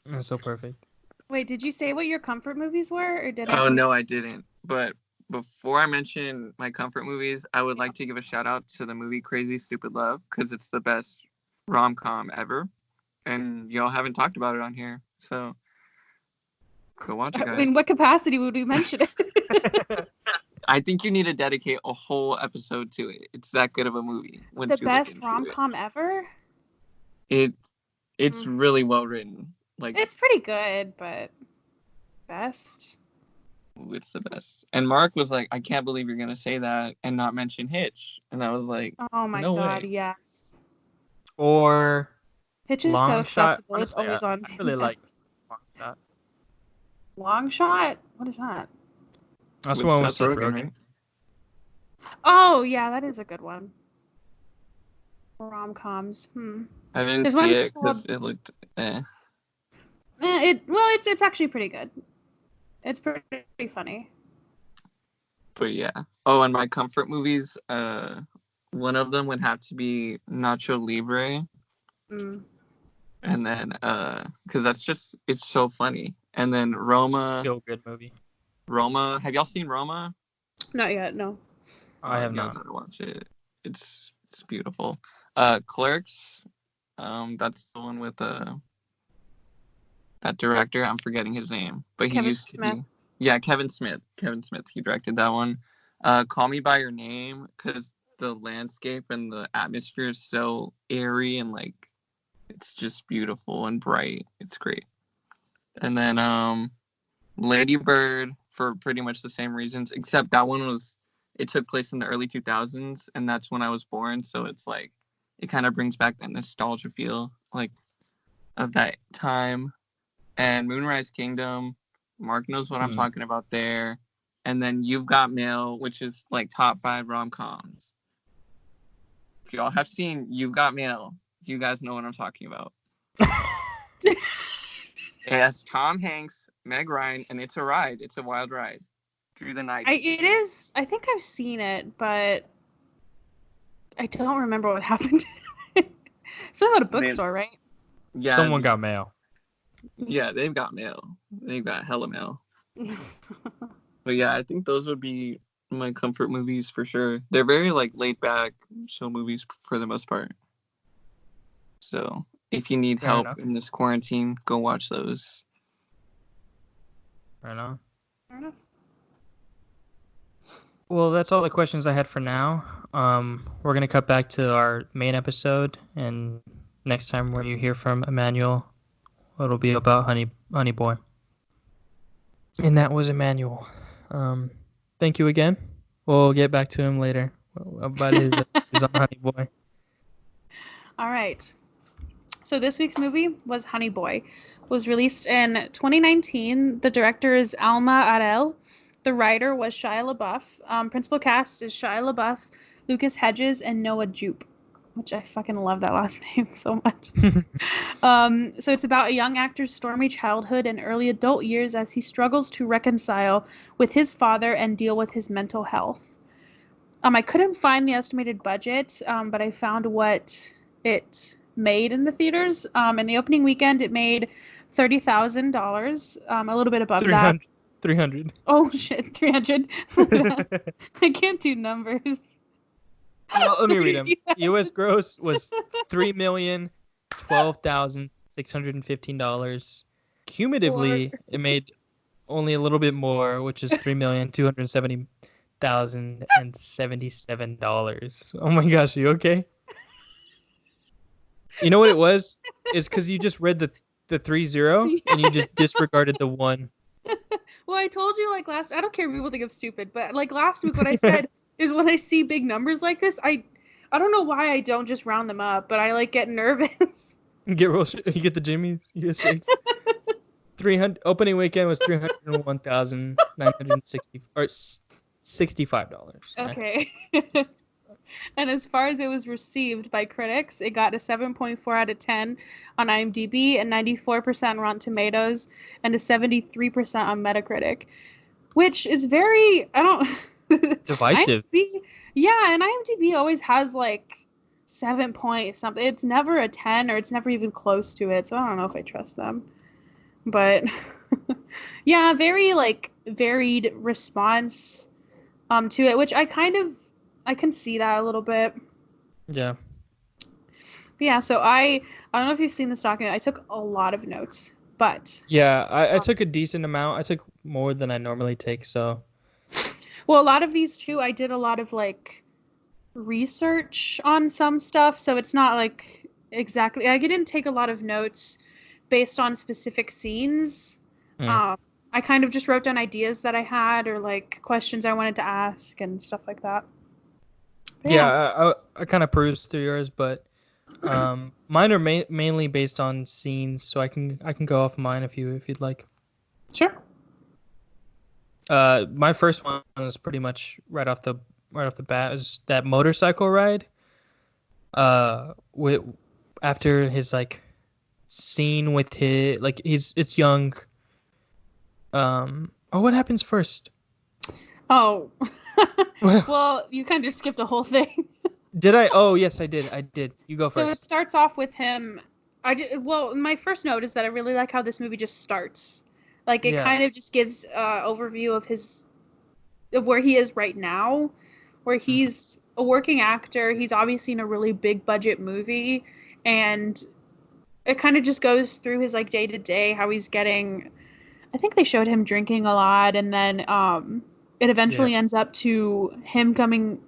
That's so perfect. Wait, did you say what your comfort movies were, or did I Oh miss? no, I didn't. But before I mention my comfort movies, I would like to give a shout out to the movie Crazy Stupid Love because it's the best rom-com ever, and y'all haven't talked about it on here, so go watch it, guys. In what capacity would we mention it? I think you need to dedicate a whole episode to it. It's that good of a movie The once you look best into it. rom-com ever? It it's really well written. Like It's pretty good, but best? it's the best. And Mark was like, I can't believe you're gonna say that and not mention Hitch. And I was like, Oh my no god, way. yes. Or Pitch is so Long Shot. accessible. It's Honestly, always on. I really like Long Shot. Long Shot? What is that? That's the With one with Seth Seth Rogen, Rogen. right? Oh, yeah, that is a good one. Rom-coms. I didn't There's see one it called because it looked it's actually pretty good. It's pretty funny. But yeah. Oh, and my comfort movies, one of them would have to be Nacho Libre. Mm. And then because that's just it's so funny. And then Roma. Feel good movie. Roma. Have y'all seen Roma? Not yet, no. I have Y'all not. gotta watch it. It's beautiful. Clerks. That's the one with that director. I'm forgetting his name, but he Kevin used to Smith. be. Yeah, Kevin Smith. Kevin Smith. He directed that one. Call Me by Your Name, because the landscape and the atmosphere is so airy and like it's just beautiful and bright. It's great. And then Lady Bird for pretty much the same reasons, except that one was it took place in the early 2000s, and that's when I was born. So it's like it kind of brings back that nostalgia feel like of that time. And Moonrise Kingdom, Mark knows what I'm talking about there. And then You've Got Mail, which is like top 5 rom-coms. If y'all have seen You've Got Mail, you guys know what I'm talking about. It has Tom Hanks, Meg Ryan, and it's a ride. It's a wild ride through the night. It is. I think I've seen it, but I don't remember what happened. Something at a bookstore, right? Yeah, Someone got mail. Yeah, they've got mail. They've got hella mail. But yeah, I think those would be my comfort movies for sure. They're very like laid back show movies for the most part. So if you need Fair help enough. in this quarantine, go watch those. Fair enough. Fair enough. Well, that's all the questions I had for now. We're gonna cut back to our main episode, and next time when you hear from Emmanuel, it'll be about Honey Boy. And that was Emmanuel. Thank you again. We'll get back to him later about his views on Honey Boy. All right. So this week's movie was Honey Boy. It was released in 2019. The director is Alma Arel. The writer was Shia LaBeouf. Principal cast is Shia LaBeouf, Lucas Hedges, and Noah Jupe, which I fucking love that last name so much. So it's about a young actor's stormy childhood and early adult years as he struggles to reconcile with his father and deal with his mental health. I couldn't find the estimated budget, but I found what it made in the theaters. In the opening weekend, it made $30,000, a little bit above that. 300. Oh shit, 300. I can't do numbers. Well, let me read them. U.S. gross was $3,012,615. Cumulatively, it made only a little bit more, which is $3,270,077. Oh my gosh, are you okay? You know what it was? It's because you just read the 30 and you just disregarded the 1. Well, I told you like I don't care if people think I'm stupid, but like last week what I said is when I see big numbers like this, I don't know why I don't just round them up, but I like get nervous. You get you get the jimmies, you get shakes. 300 opening weekend was $301,960 or $65. Okay. And as far as it was received by critics, it got a 7.4 out of 10 on IMDb and 94% Rotten Tomatoes and a 73% on Metacritic, which is very, Divisive. Yeah, and IMDb always has like 7 point something. It's never a 10 or it's never even close to it, so I don't know if I trust them. But yeah, very like varied response to it, which I can see that a little bit. Yeah. But yeah, so I don't know if you've seen this document. I took a lot of notes, but yeah, I took a decent amount. I took more than I normally take, so. Well, a lot of these too, I did a lot of like research on some stuff, so it's not like exactly. I didn't take a lot of notes based on specific scenes. I kind of just wrote down ideas that I had or like questions I wanted to ask and stuff like that. But yeah, I kind of perused through yours, but mine are mainly based on scenes, so I can go off mine if you'd like. Sure. My first one was pretty much right off the bat is that motorcycle ride. With after his like scene with his like it's young. What happens first? Oh. Well, you kind of skipped the whole thing. Did I? Oh, yes, I did. You go first. So it starts off with him. Well, my first note is that I really like how this movie just starts. Like it kind of just gives overview of where he is right now, where he's a working actor. He's obviously in a really big budget movie, and it kind of just goes through his like day to day, how he's getting. I think they showed him drinking a lot, and then it eventually ends up to him going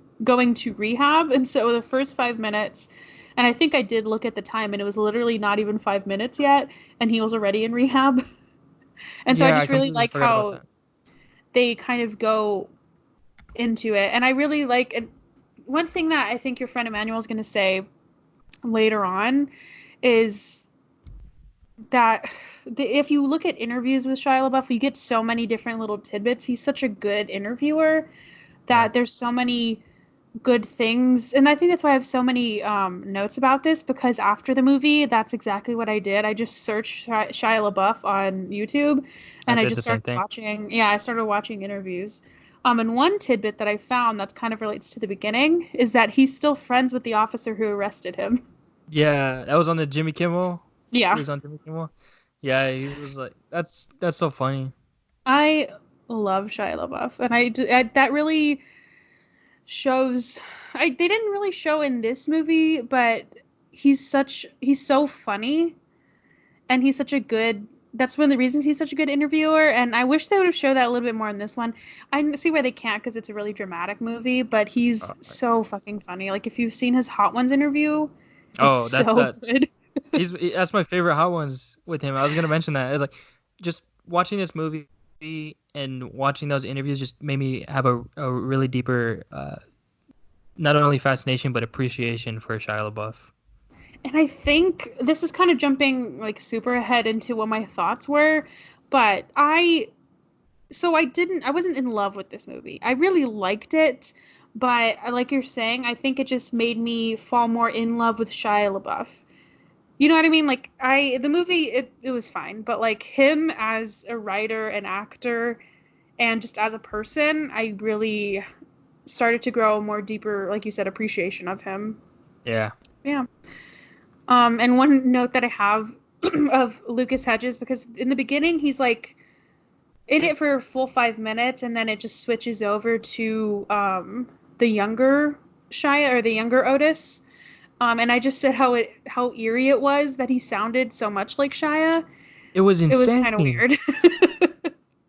to rehab. And so the first 5 minutes, and I think I did look at the time, and it was literally not even 5 minutes yet, and he was already in rehab. And so I just really like how they kind of go into it. And I really like, and one thing that I think your friend Emmanuel is going to say later on is that if you look at interviews with Shia LaBeouf, you get so many different little tidbits. He's such a good interviewer that there's so many good things. And I think that's why I have so many notes about this, because after the movie, that's exactly what I did. I just searched Shia LaBeouf on YouTube, and I just started watching. Yeah, I started watching interviews. And one tidbit that I found that kind of relates to the beginning is that he's still friends with the officer who arrested him. Yeah, that was on the Jimmy Kimmel. Yeah. He was on Jimmy Kimmel. Yeah, he was like, that's so funny. I love Shia LaBeouf, and that really shows. They didn't really show in this movie, but he's so funny, and he's such a good. That's one of the reasons he's such a good interviewer, and I wish they would have showed that a little bit more in this one. I see why they can't because it's a really dramatic movie, but he's so fucking funny. Like if you've seen his Hot Ones interview, it's that's so good. that's my favorite Hot Ones with him. I was gonna mention that. It's like just watching this movie and watching those interviews just made me have a really deeper, not only fascination but appreciation for Shia LaBeouf. And I think this is kind of jumping like super ahead into what my thoughts were, but I wasn't in love with this movie. I really liked it, but like you're saying, I think it just made me fall more in love with Shia LaBeouf. You know what I mean? Like the movie, it was fine, but like him as a writer and actor and just as a person, I really started to grow a more deeper, like you said, appreciation of him. Yeah. Yeah. And one note that I have of Lucas Hedges, because in the beginning he's like in it for a full 5 minutes, and then it just switches over to the younger Shia or the younger Otis. And I just said how eerie it was that he sounded so much like Shia. It was It was insane. kind of weird.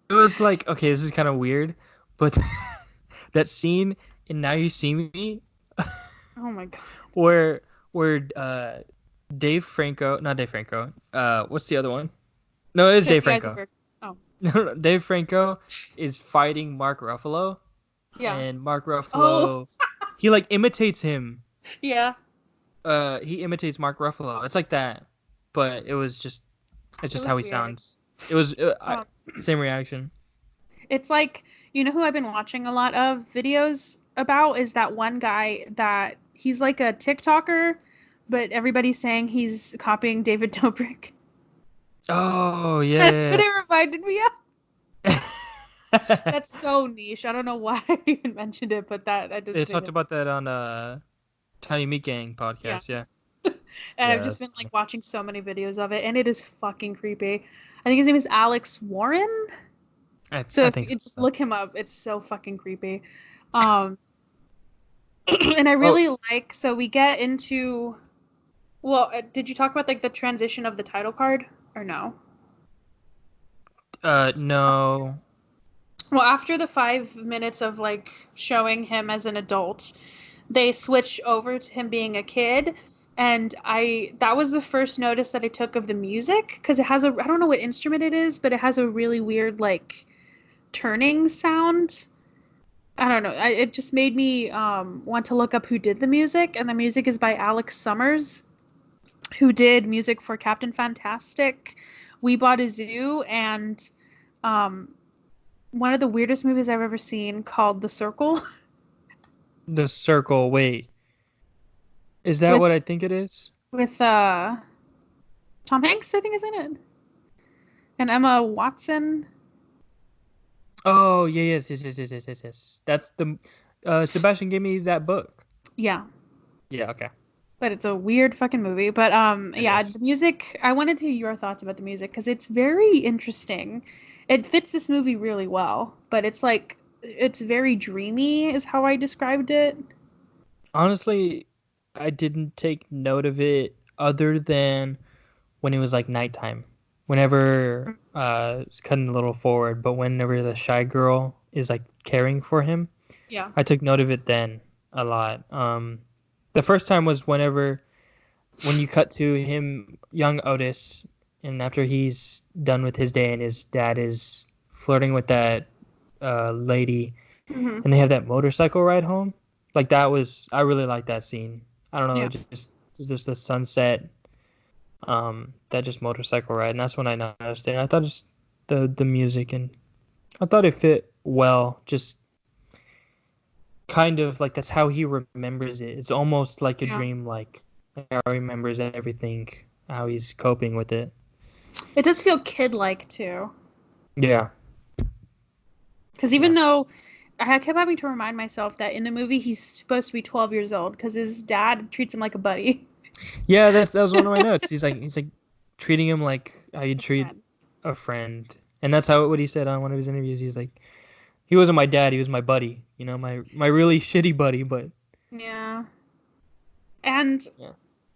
It was like, okay, this is kind of weird, but that scene in Now You See Me, Oh my god. where Dave Franco, not Dave Franco, what's the other one? No, it is Dave Jesse Franco. Eisenberg. Oh. No, Dave Franco is fighting Mark Ruffalo, Yeah. and Mark Ruffalo, he like imitates him. Yeah. He imitates Mark Ruffalo. It's like that, but it's just how he weird. sounds. It was same reaction. It's like, you know who I've been watching a lot of videos about is that one guy that he's like a TikToker, but everybody's saying he's copying David Dobrik. Oh yeah. That's what it reminded me of. That's so niche. I don't know why I even mentioned it, but that I just they talked about that on Tiny Meat Gang podcast. Yeah. And I've just been like watching so many videos of it, and it is fucking creepy. I think his name is Alex Warren. So if you just look him up, it's so fucking creepy. And I really like. So we get into. Well, did you talk about like the transition of the title card or no? No. Well, after the 5 minutes of like showing him as an adult, they switch over to him being a kid, and that was the first notice that I took of the music, because it has I don't know what instrument it is, but it has a really weird like turning sound. I don't know. It just made me want to look up who did the music, and the music is by Alex Summers, who did music for Captain Fantastic, We Bought a Zoo, and one of the weirdest movies I've ever seen called The Circle. The Circle. Wait, is that what I think it is? With Tom Hanks, I think, is in it, and Emma Watson. Oh yes. That's the Sebastian gave me that book. Yeah. Yeah. Okay. But it's a weird fucking movie. But yeah, the music. I wanted to hear your thoughts about the music because it's very interesting. It fits this movie really well, but it's like it's very dreamy, is how I described it. Honestly, I didn't take note of it other than when it was like nighttime. Whenever it's cutting a little forward, but whenever the shy girl is like caring for him, Yeah, I took note of it then a lot. The first time was when you cut to him, young Otis, and after he's done with his day and his dad is flirting with that lady, and they have that motorcycle ride home. Like I really like that scene. I don't know, just the sunset, that just motorcycle ride, and that's when I noticed it. And I thought just the music, and I thought it fit well. Just kind of like that's how he remembers it. It's almost like a dream, like how he remembers everything, how he's coping with it. It does feel kid-like too. Yeah. Because even though I kept having to remind myself that in the movie he's supposed to be 12 years old because his dad treats him like a buddy. Yeah, that was one of my notes. He's like treating him like how you treat a friend. And that's what he said on one of his interviews. He's like, he wasn't my dad, he was my buddy. You know, my really shitty buddy, but Yeah. And yeah.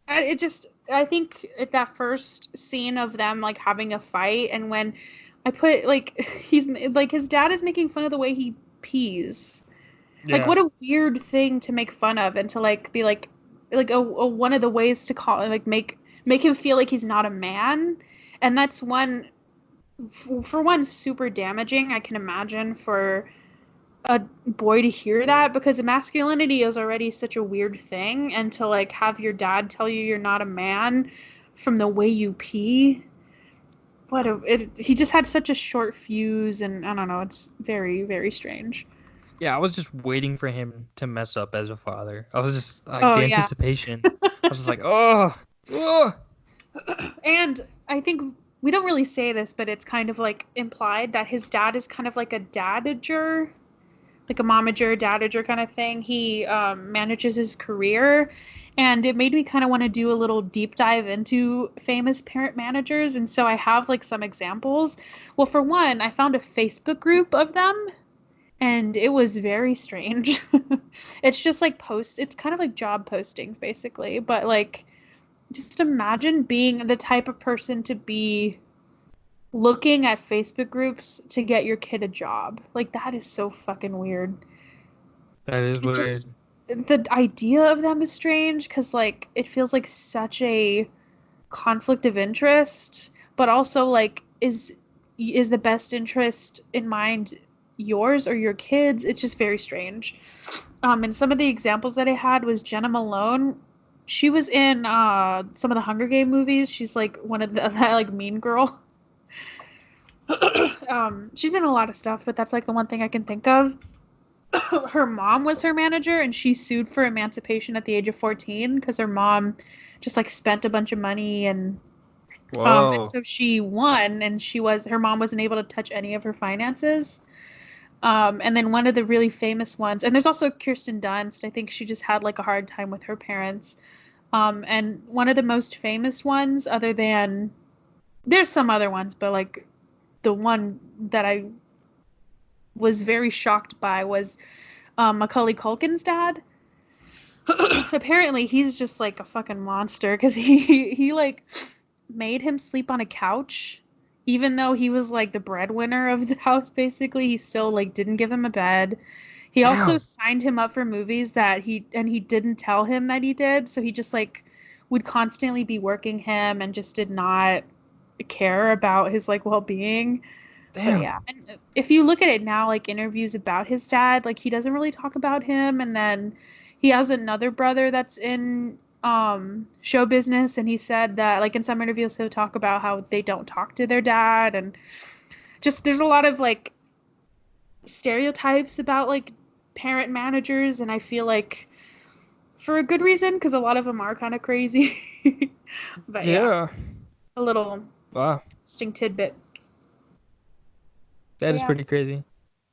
I think at that first scene of them like having a fight, and when I put like he's like his dad is making fun of the way he pees. Like, Yeah. what a weird thing to make fun of, and to like be like a one of the ways to call like make him feel like he's not a man. And that's one, for one, super damaging, I can imagine, for a boy to hear that, because masculinity is already such a weird thing, and to like have your dad tell you you're not a man from the way you pee. He just had such a short fuse, and I don't know, it's very, very strange. Yeah, I was just waiting for him to mess up as a father. I was just like Oh the yeah. anticipation. I was just like, oh. And I think we don't really say this, but it's kind of like implied that his dad is kind of like a dadager, like a momager, dadager kind of thing. He manages his career, and it made me kind of want to do a little deep dive into famous parent managers. And so I have like some examples. Well, for one, I found a Facebook group of them, and it was very strange. It's just like it's kind of like job postings basically, but like just imagine being the type of person to be looking at Facebook groups to get your kid a job. Like, that is so fucking weird. That is It weird. just, the idea of them is strange, because like it feels like such a conflict of interest, but also like is the best interest in mind yours or your kids? It's just very strange. And some of the examples that I had was Jenna Malone. She was in some of the Hunger Game movies. She's like one of the that like mean girl. She's been in a lot of stuff, but that's like the one thing I can think of. Her mom was her manager, and she sued for emancipation at the age of 14 because her mom just like spent a bunch of money, and Whoa. so she won, and her mom wasn't able to touch any of her finances. And then one of the really famous ones, and there's also Kirsten Dunst. I think she just had like a hard time with her parents. And one of the most famous ones, other than there's some other ones, but like the one that I was very shocked by was Macaulay Culkin's dad. Apparently, he's just like a fucking monster, because he like made him sleep on a couch, even though he was like the breadwinner of the house. Basically, he still like didn't give him a bed. He also Damn. signed him up for movies that he didn't tell him that he did, so he just like would constantly be working him and just did not care about his like well-being. But Damn. yeah, and if you look at it now, like interviews about his dad, like he doesn't really talk about him. And then he has another brother that's in show business, and he said that like in some interviews he'll talk about how they don't talk to their dad, and just there's a lot of like stereotypes about like parent managers, and I feel like for a good reason, because a lot of them are kind of crazy. But yeah, Yeah. a little Wow. interesting tidbit. That But is yeah. pretty crazy.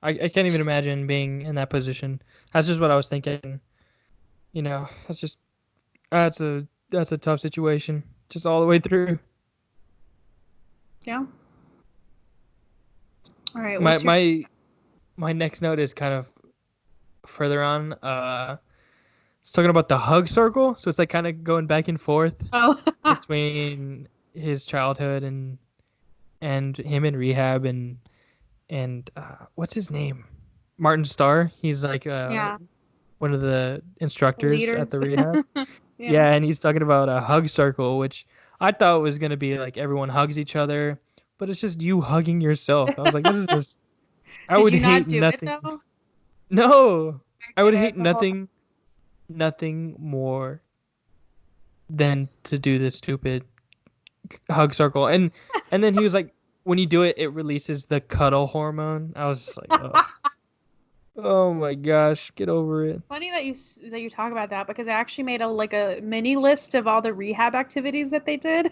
I can't even imagine being in that position. That's just what I was thinking. You know, that's a tough situation. Just all the way through. Yeah. All right, My what's your my my next note is kind of further on. It's talking about the hug circle. So it's like kind of going back and forth Oh, between his childhood and him in rehab and what's his name? Martin Starr. He's like yeah, one of the instructors at leaders. the rehab. Yeah. Yeah, and he's talking about a hug circle, which I thought was gonna be like everyone hugs each other, but it's just you hugging yourself. I was like, this is this. I Did would you hate not do it nothing. though? No, I I did would it hate the whole time. nothing more than to do this stupid hug circle. And then he was like, when you do it, it releases the cuddle hormone. I was just like, oh my gosh, get over it. Funny that you talk about that, because I actually made a mini list of all the rehab activities that they did.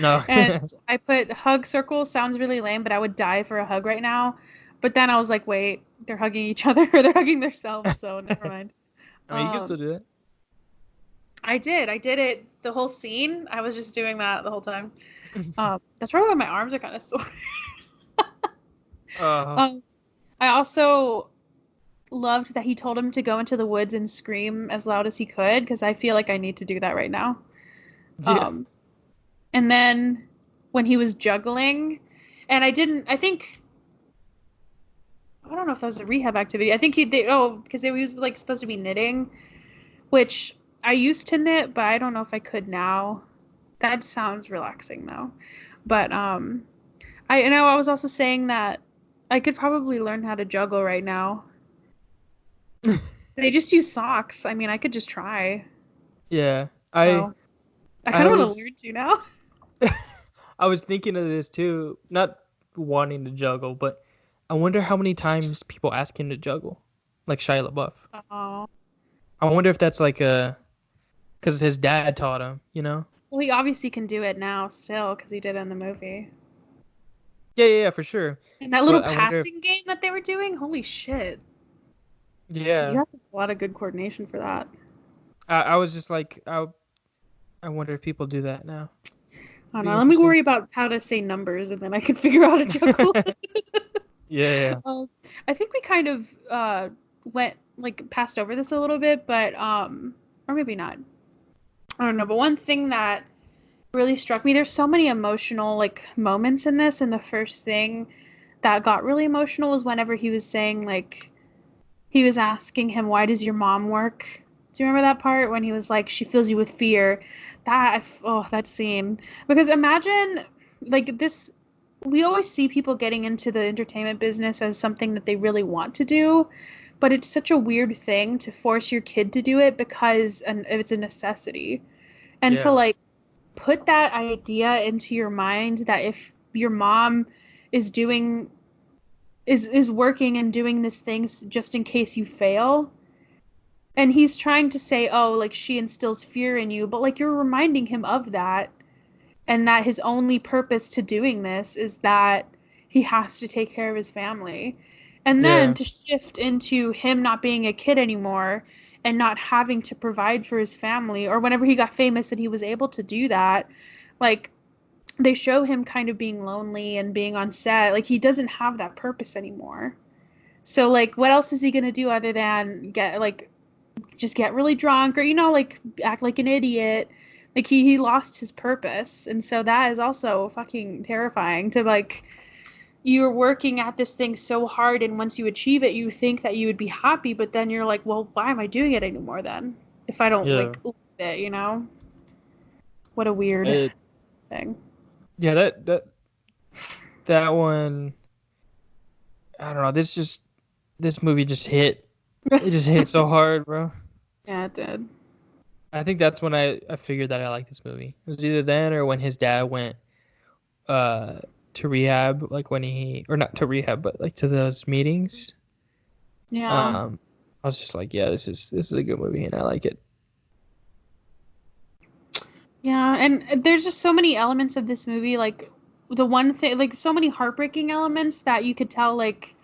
No, And I put hug circle, sounds really lame, but I would die for a hug right now. But then I was like, wait, they're hugging each other or they're hugging themselves, so never mind. I mean, you can still do it. I did. I did it the whole scene. I was just doing that the whole time. That's probably why my arms are kind of sore. Uh, I also loved that he told him to go into the woods and scream as loud as he could because I feel like I need to do that right now. yeah. And then when he was juggling, and I think, I don't know if that was a rehab activity. I think because they was like supposed to be knitting, which I used to knit, but I don't know if I could now. That sounds relaxing though. But I know I was also saying that I could probably learn how to juggle right now. They just use socks. I mean, I could just try. Yeah. I So I I kind of want to was learn to now. I was thinking of this too, not wanting to juggle, but I wonder how many times people ask him to juggle, like Shia LaBeouf. Oh. I wonder if that's like a because his dad taught him, you know? Well, he obviously can do it now still because he did it in the movie. Yeah, for sure. And that little But I wonder if passing game that they were doing, holy shit. You yeah, have to have a lot of good coordination for that. I was just like I wonder if people do that now. I don't Be know. Let me interesting. worry about how to say numbers and then I can figure out a juggle. Yeah. I think we kind of went like passed over this a little bit, but or maybe not. I don't know. But one thing that really struck me, there's so many emotional like moments in this, and the first thing that got really emotional was whenever he was saying like he was asking him, why does your mom work? Do you remember that part when he was like, she fills you with fear? That scene. Because imagine, like, this, we always see people getting into the entertainment business as something that they really want to do, but it's such a weird thing to force your kid to do it because it's a necessity. And to, Yeah. like, put that idea into your mind that if your mom is doing is working and doing these things just in case you fail. And he's trying to say, oh, like she instills fear in you, but like you're reminding him of that, and that his only purpose to doing this is that he has to take care of his family. And then Yeah. to shift into him not being a kid anymore and not having to provide for his family, or whenever he got famous and he was able to do that, like they show him kind of being lonely and being on set. Like he doesn't have that purpose anymore. So like what else is he gonna do other than get really drunk or like act like an idiot? Like he lost his purpose. And so that is also fucking terrifying to like you're working at this thing so hard, and once you achieve it you think that you would be happy, but then you're like, well, why am I doing it anymore then if I don't Yeah. like love it? What a weird It, thing. yeah, that one I don't know. This movie just hit. It just hit so hard, bro. Yeah, it did. I think that's when I figured that I liked this movie. It was either then or when his dad went uh to rehab, like when he or not to rehab, but like to those meetings. Yeah. I was just like, yeah, this is a good movie and I like it. Yeah, and there's just so many elements of this movie, like the one thing, like so many heartbreaking elements that you could tell, like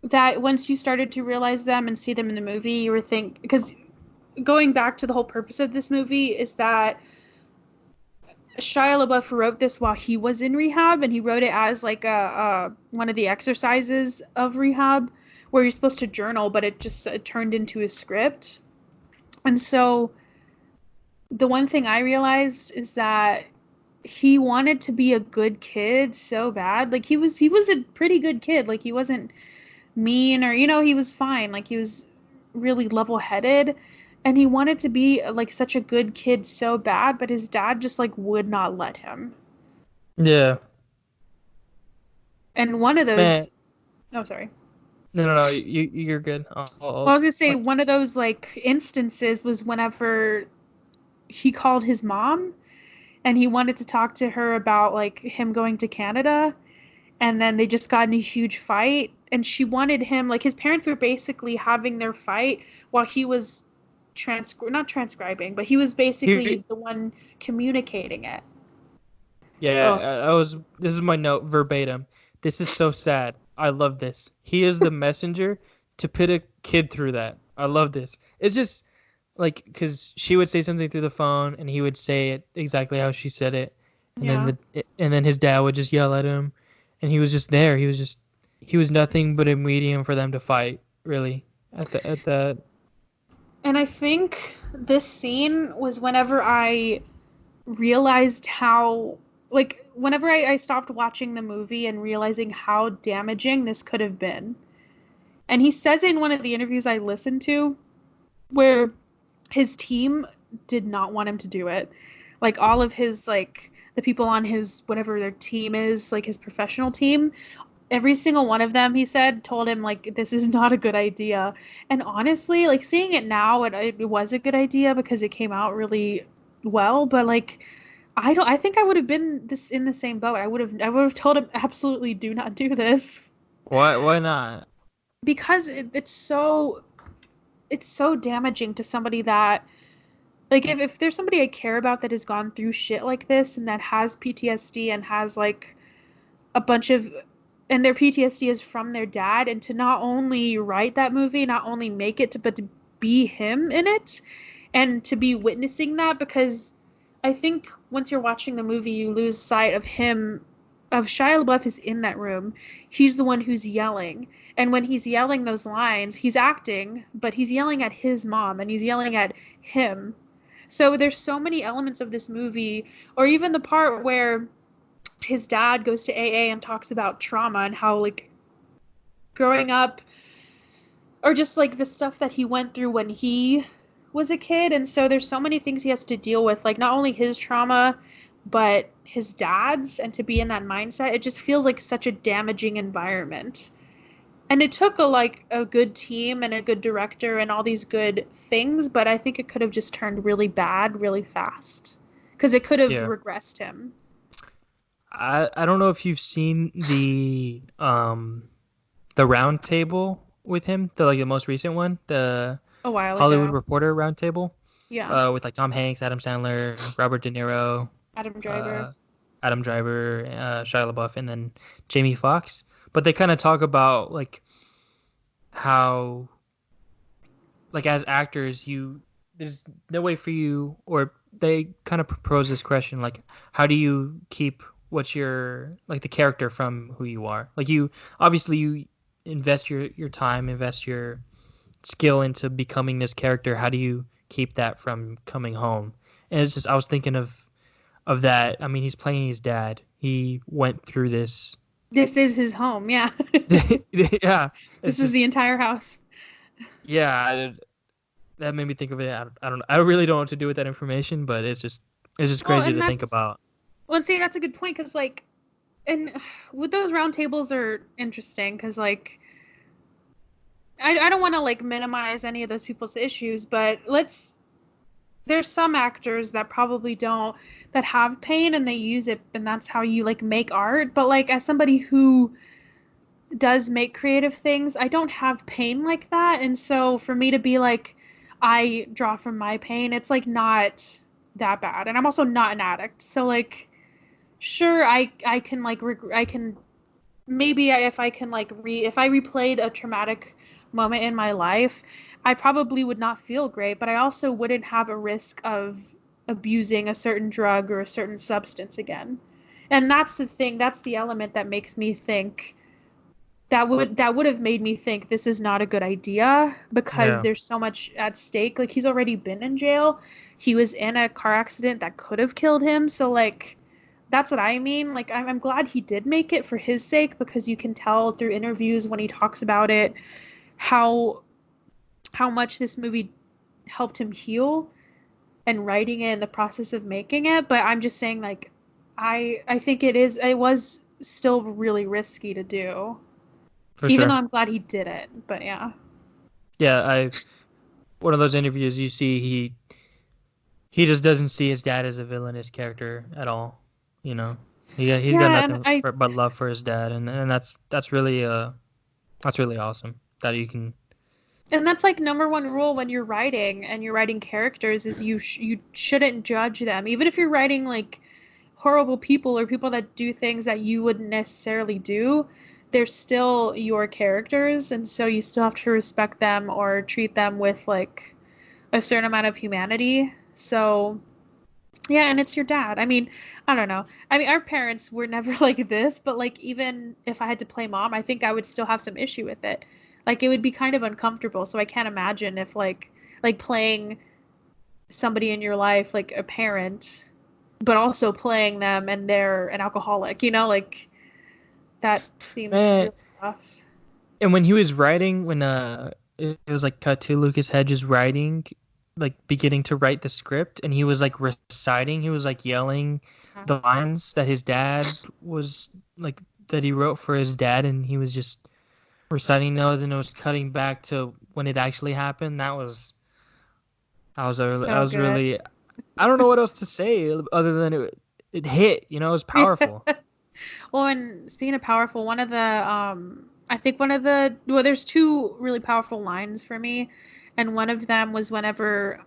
that once you started to realize them and see them in the movie, you were because going back to the whole purpose of this movie is that Shia LaBeouf wrote this while he was in rehab, and he wrote it as like a one of the exercises of rehab, where you're supposed to journal, but it turned into a script, and so the one thing I realized is that he wanted to be a good kid so bad. Like he was a pretty good kid. Like he wasn't mean or he was fine. Like he was really level-headed, and he wanted to be like such a good kid so bad, but his dad just like would not let him. Yeah, And one of man. those oh sorry. No. You're good. Well, I was gonna say one of those like instances was whenever he called his mom and he wanted to talk to her about like him going to Canada, and then they just got in a huge fight, and she wanted him, like his parents were basically having their fight while he was not transcribing, but he was basically He, the one communicating it. Ugh. yeah, I was. This is my note verbatim. This is so sad. I love this. He is the messenger to put a kid through that. I love this. It's just like because she would say something through the phone and he would say it exactly how she said it, and Yeah. then his dad would just yell at him, and he was just there. He was nothing but a medium for them to fight, really. At the And I think this scene was whenever I realized how, like, whenever I stopped watching the movie and realizing how damaging this could have been. And he says in one of the interviews I listened to where his team did not want him to do it. Like, all of his, like, the people on his, whatever their team is, like his professional team, every single one of them, he said, told him, like, this is not a good idea. And honestly, like, seeing it now, it was a good idea because it came out really well. But, like, I think I would have been this in the same boat. I would have told him, absolutely do not do this. why not? Because it's so damaging to somebody that, like, if there's somebody I care about that has gone through shit like this and that has PTSD and has, like, a bunch of, and their PTSD is from their dad, and to not only write that movie, not only make it, but to be him in it and to be witnessing that, because I think once you're watching the movie, you lose sight of him, of Shia LaBeouf is in that room. He's the one who's yelling. And when he's yelling those lines, he's acting, but he's yelling at his mom and he's yelling at him. So there's so many elements of this movie, or even the part where his dad goes to AA and talks about trauma and how, like, growing up, or just like the stuff that he went through when he was a kid. And so there's so many things he has to deal with, like, not only his trauma but his dad's, and to be in that mindset, it just feels like such a damaging environment. And it took a good team and a good director and all these good things, but I think it could have just turned really bad really fast because it could have Yeah. regressed him. I don't know if you've seen the round table with him, the most recent one, the A while Hollywood ago. Reporter round table, Yeah. with like Tom Hanks, Adam Sandler, Robert De Niro, Adam Driver. uh, Adam Driver, Shia LaBeouf, and then Jamie Foxx. But they kind of talk about like how, like, as actors, there's no way for you, or they kind of propose this question, like, how do you keep what's your, like, the character from who you are? Like, you obviously you invest your time, invest your skill into becoming this character. How do you keep that from coming home? And it's just, I was thinking of that. I mean, he's playing his dad. He went through this. This is his home, yeah. Yeah, This it's is just, the entire house. yeah. That made me think of it. I don't. I really don't know what to do with that information, but it's just Well, crazy and to think that's, about. well, see, that's a good point because, like, and with those round tables are interesting because, like, I don't want to, like, minimize any of those people's issues, but there's some actors that probably don't, that have pain and they use it, and that's how you, like, make art. But, like, as somebody who does make creative things, I don't have pain like that. And so for me to be like, I draw from my pain, it's, like, not that bad. And I'm also not an addict. So, like, sure, I can, like, I can, maybe if I can, like, if I replayed a traumatic moment in my life, I probably would not feel great, but I also wouldn't have a risk of abusing a certain drug or a certain substance again. And that's the thing, that's the element that makes me think, that would have made me think this is not a good idea, because Yeah, there's so much at stake. Like, he's already been in jail. He was in a car accident that could have killed him. So, like, that's what I mean. Like, I'm glad he did make it for his sake, because you can tell through interviews when he talks about it how much this movie helped him heal, and writing it and the process of making it. But I'm just saying, like, I think it was still really risky to do, for even though sure. I'm glad he did it. But yeah. Yeah, I one of those interviews you see he just doesn't see his dad as a villainous character at all. You know, he's got Yeah, and nothing but love for his dad, and that's really awesome that you can. that's, like, number one rule when you're writing and you're writing characters is you shouldn't judge them, even if you're writing, like, horrible people or people that do things that you wouldn't necessarily do. They're still your characters, and so you still have to respect them or treat them with, like, a certain amount of humanity. So Yeah, and it's your dad. I mean, I don't know. I mean, our parents were never like this, but like even if I had to play mom, I think I would still have some issue with it. Like it would be kind of uncomfortable. So I can't imagine if like playing somebody in your life, like a parent, but also playing them and they're an alcoholic, like that seems Man, really rough. and when he was writing, when it was like cut to Lucas Hedges writing, like beginning to write the script, and he was like reciting, he was like yelling Yeah. the lines that his dad was like that he wrote for his dad, and he was just reciting those, and it was cutting back to when it actually happened. That So was good. really, I don't know what else to say other than it hit, it was powerful. Well, and speaking of powerful, one of the I think one of the well, there's two really powerful lines for me, and one of them was whenever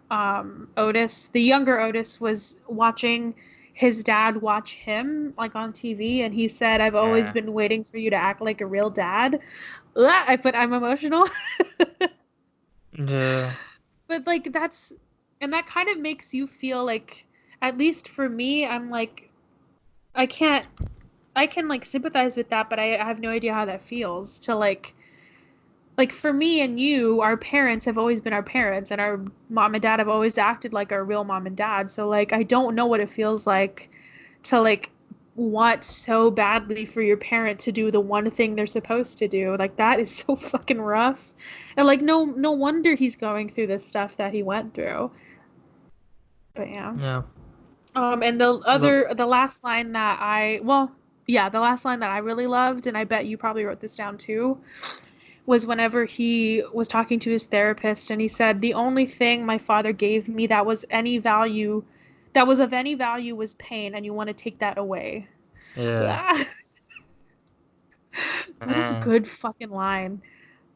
Otis, the younger Otis, was watching his dad watch him like on TV, and he said, "I've always Yeah. been waiting for you to act like a real dad." I'm emotional. Yeah. But like and that kind of makes you feel like, at least for me, I'm like I can't I can like sympathize with that, but I have no idea how that feels to like for me and you, our parents have always been our parents and our mom and dad have always acted like our real mom and dad. So like I don't know what it feels like to like want so badly for your parent to do the one thing they're supposed to do. Like that is so fucking rough. And like no wonder he's going through this stuff that he went through. But yeah. Yeah. And Look. the last line that yeah, the last line that I really loved, and I bet you probably wrote this down too, was whenever he was talking to his therapist and he said, "The only thing my father gave me that was of any value was pain, and you want to take that away." Yeah. Ah, what a Man. good fucking line.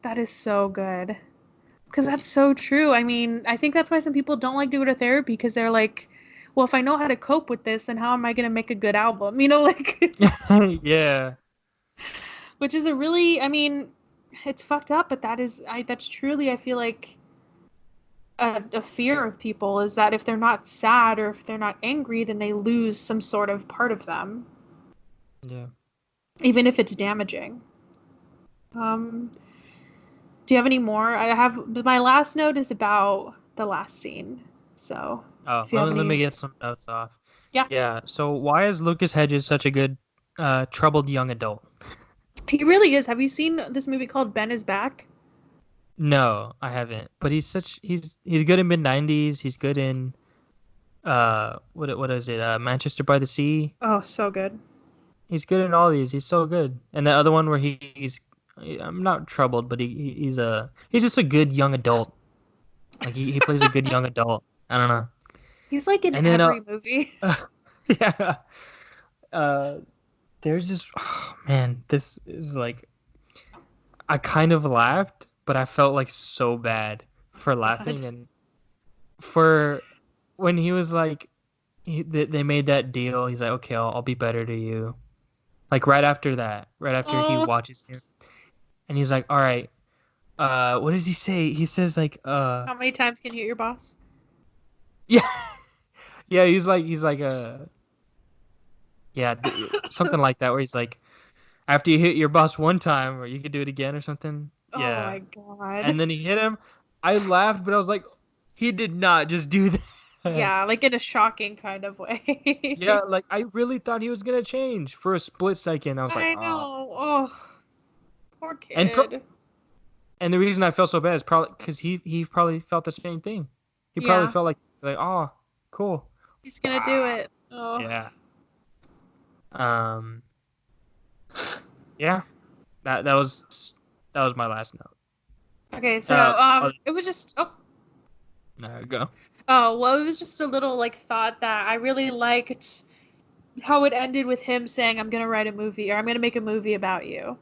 That is so good. Because that's so true. I mean, I think that's why some people don't like to go to therapy because they're like, well, if I know how to cope with this, then how am I going to make a good album? Like, Yeah. which is a really, I mean, it's fucked up, but that's truly, I feel like, a fear of people is that if they're not sad or if they're not angry, then they lose some sort of part of them, Yeah. even if it's damaging. Um, do you have any more? I have my last note is about the last scene. So Oh, if you have let me any, get some notes off. yeah. Yeah. So why is Lucas Hedges such a good troubled young adult? He really is. Have you seen this movie called Ben is Back? No, I haven't. But he's good in mid-90s. He's good in what is it? Manchester by the Sea. Oh, so good. He's good in all these. He's so good. And the other one where I'm not troubled, but he's just a good young adult. Like he plays a good young adult. I don't know. He's like in And then every movie. yeah. Uh there's just oh, man, this is like I kind of laughed, but I felt like so bad for God. laughing and for when he was like they made that deal. He's like, "Okay, I'll be better to you." Like right after he Oh, watches him and he's like, "All right, what does he say?" He says like, how many times can you hit your boss? yeah, yeah, he's like yeah, something like that where he's like after you hit your boss one time or you could do it again or something. Oh Yeah. my God. And then he hit him. I laughed, but I was like, he did not just do that. Yeah, like in a shocking kind of Yeah, way. like I really thought he was gonna change for a split second. I was like, I ah. know. Oh, poor And kid. and the reason I felt so bad is probably because he probably felt the same thing. He probably Yeah, felt like, oh, cool. he's gonna do it. Oh. Yeah. Um. Yeah. That was my last note. Okay, so it was just There we go. well, it was just a little like thought that I really liked how it ended with him saying, "I'm gonna write a movie or I'm gonna make a movie about you,"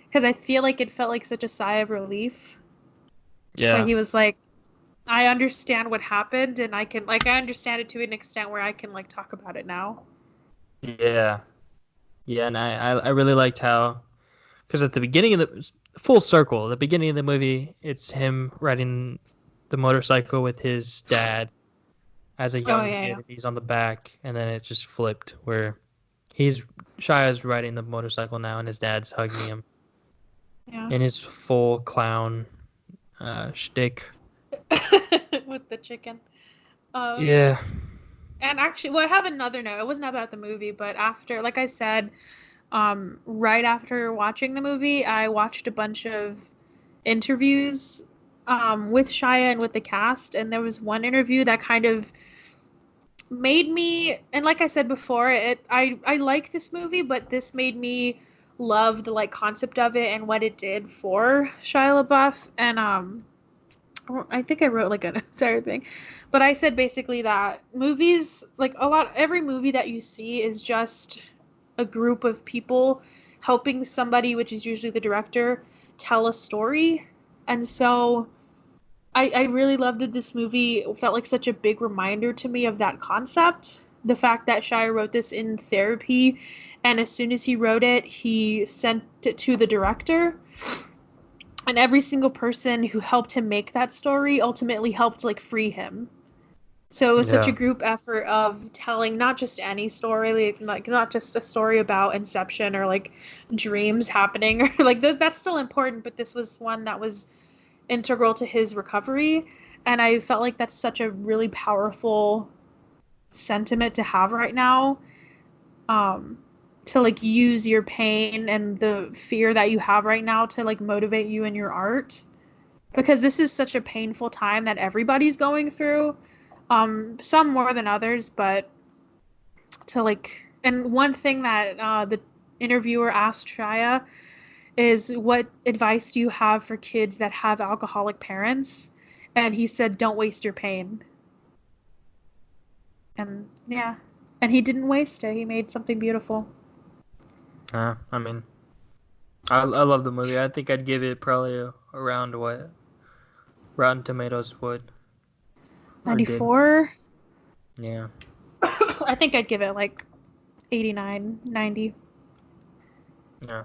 because I feel like it felt like such a sigh of relief where Yeah. he was like, "I understand what happened and I understand it to an extent where I can like talk about it now." Yeah. Yeah, and I really liked how because at the beginning of the full circle, the beginning of the movie, it's him riding the motorcycle with his dad, as a Oh young yeah, kid. yeah. And he's on the back, and then it just flipped where he's Shia's riding the motorcycle now, and his dad's hugging him Yeah. in his full clown shtick. With the chicken. Um, Yeah, and actually, well, I have another note. It wasn't about the movie, but after, like I said, right after watching the movie, I watched a bunch of interviews with Shia and with the cast, and there was one interview that kind of made me, and like I said before, I like this movie, but this made me love the like concept of it and what it did for Shia LaBeouf. And I think I wrote like an entire thing, but I said basically that movies, like every movie that you see is just a group of people helping somebody, which is usually the director, tell a story. And so I really loved that this movie. It felt like such a big reminder to me of that concept. The fact that Shia wrote this in therapy, and as soon as he wrote it, he sent it to the director. And every single person who helped him make that story ultimately helped like free him. So it was such a yeah, group effort of telling not just any story, like not just a story about Inception or like dreams happening or like that's still important, but this was one that was integral to his recovery. And I felt like that's such a really powerful sentiment to have right now. Um, to like use your pain and the fear that you have right now to like motivate you in your art. Because this is such a painful time that everybody's going through. Some more than others, but to like, and one thing that the interviewer asked Shia is, what advice do you have for kids that have alcoholic parents? And he said, don't waste your pain. And yeah, and he didn't waste it. He made something beautiful. I mean, I love the movie. I think I'd give it probably around what Rotten Tomatoes would or did. 94? Yeah, I think I'd give it like 89, 90. yeah,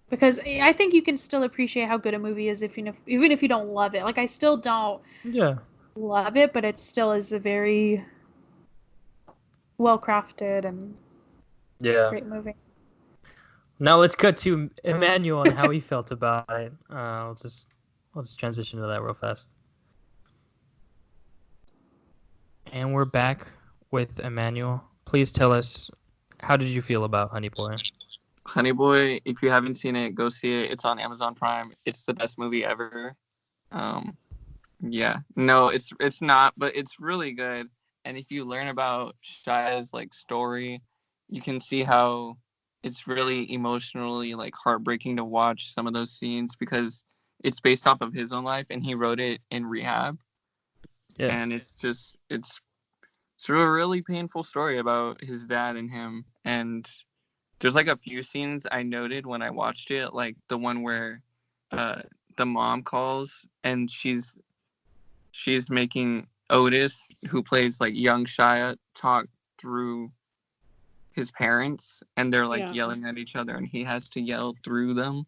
Because I think you can still appreciate how good a movie is if you know, even if you don't love it. Like I still don't yeah, love it, but it still is a very well crafted and yeah. great movie. Now let's cut to Emmanuel and how he felt about it. Let's transition to that real fast. And we're back with Emmanuel. Please tell us, how did you feel about Honey Boy? Honey Boy, if you haven't seen it, go see it. It's on Amazon Prime. It's the best movie ever. Um, yeah, no, it's not, but it's really good. And if you learn about Shia's like story, you can see how it's really emotionally like heartbreaking to watch some of those scenes because it's based off of his own life and he wrote it in rehab. Yeah, And it's a really painful story about his dad and him. And there's like a few scenes I noted when I watched it, like the one where uh, the mom calls and she's making Otis, who plays like young Shia, talk through his parents, and they're like Yeah. yelling at each other, and he has to yell through them.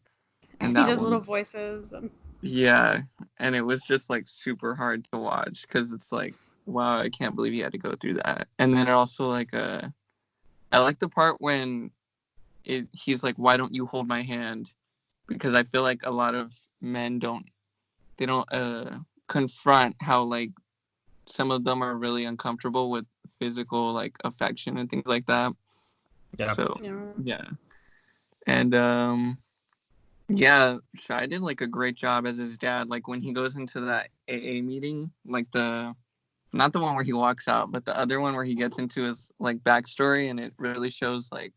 And And he that does little one, voices. And yeah, and it was just like super hard to watch because it's like, wow, I can't believe he had to go through that. And then it also like I like the part when he's like, why don't you hold my hand? Because I feel like a lot of men don't confront how like some of them are really uncomfortable with physical like affection and things like that. yeah, So yeah. yeah, and yeah, Shai did like a great job as his dad. Like when he goes into that AA meeting, like the not the one where he walks out, but the other one where he gets into his like backstory, and it really shows like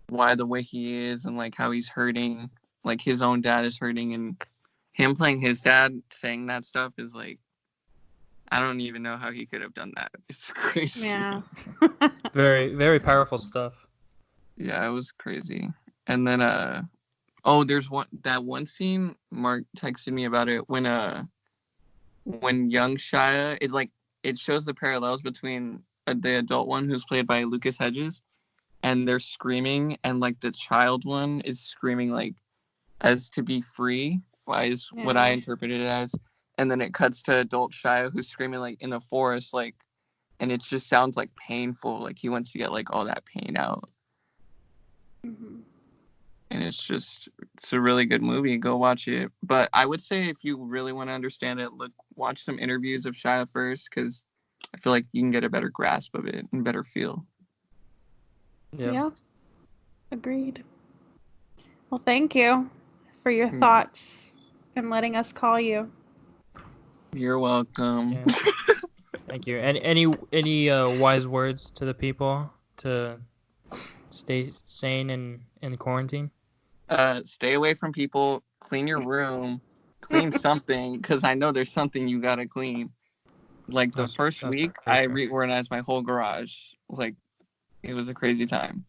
why the way he is and like how he's hurting, like his own dad is hurting, and him playing his dad saying that stuff is like I don't even know how he could have done that. It's crazy. Yeah. very, very powerful stuff. Yeah, it was crazy. And then oh, there's one scene Mark texted me about it when young Shia it shows the parallels between the adult one who's played by Lucas Hedges and they're screaming and like the child one is screaming like as to be free is what I Yeah. interpreted it as and then it cuts to adult Shia who's screaming like in a forest, like, and it just sounds like painful, like he wants to get like all that pain out. Mm-hmm. And it's a really good movie. Go watch it. But I would say if you really want to understand it, watch some interviews of Shia first, because I feel like you can get a better grasp of it and better feel. Yeah. Agreed. Well, thank you for your thoughts and letting us call you. You're welcome. Yeah. Thank you. And any wise words to the people to stay sane in quarantine? Stay away from people. Clean your room. Clean something, because I know there's something you gotta clean. Like the first week, I reorganized my whole garage. Like, it was a crazy time.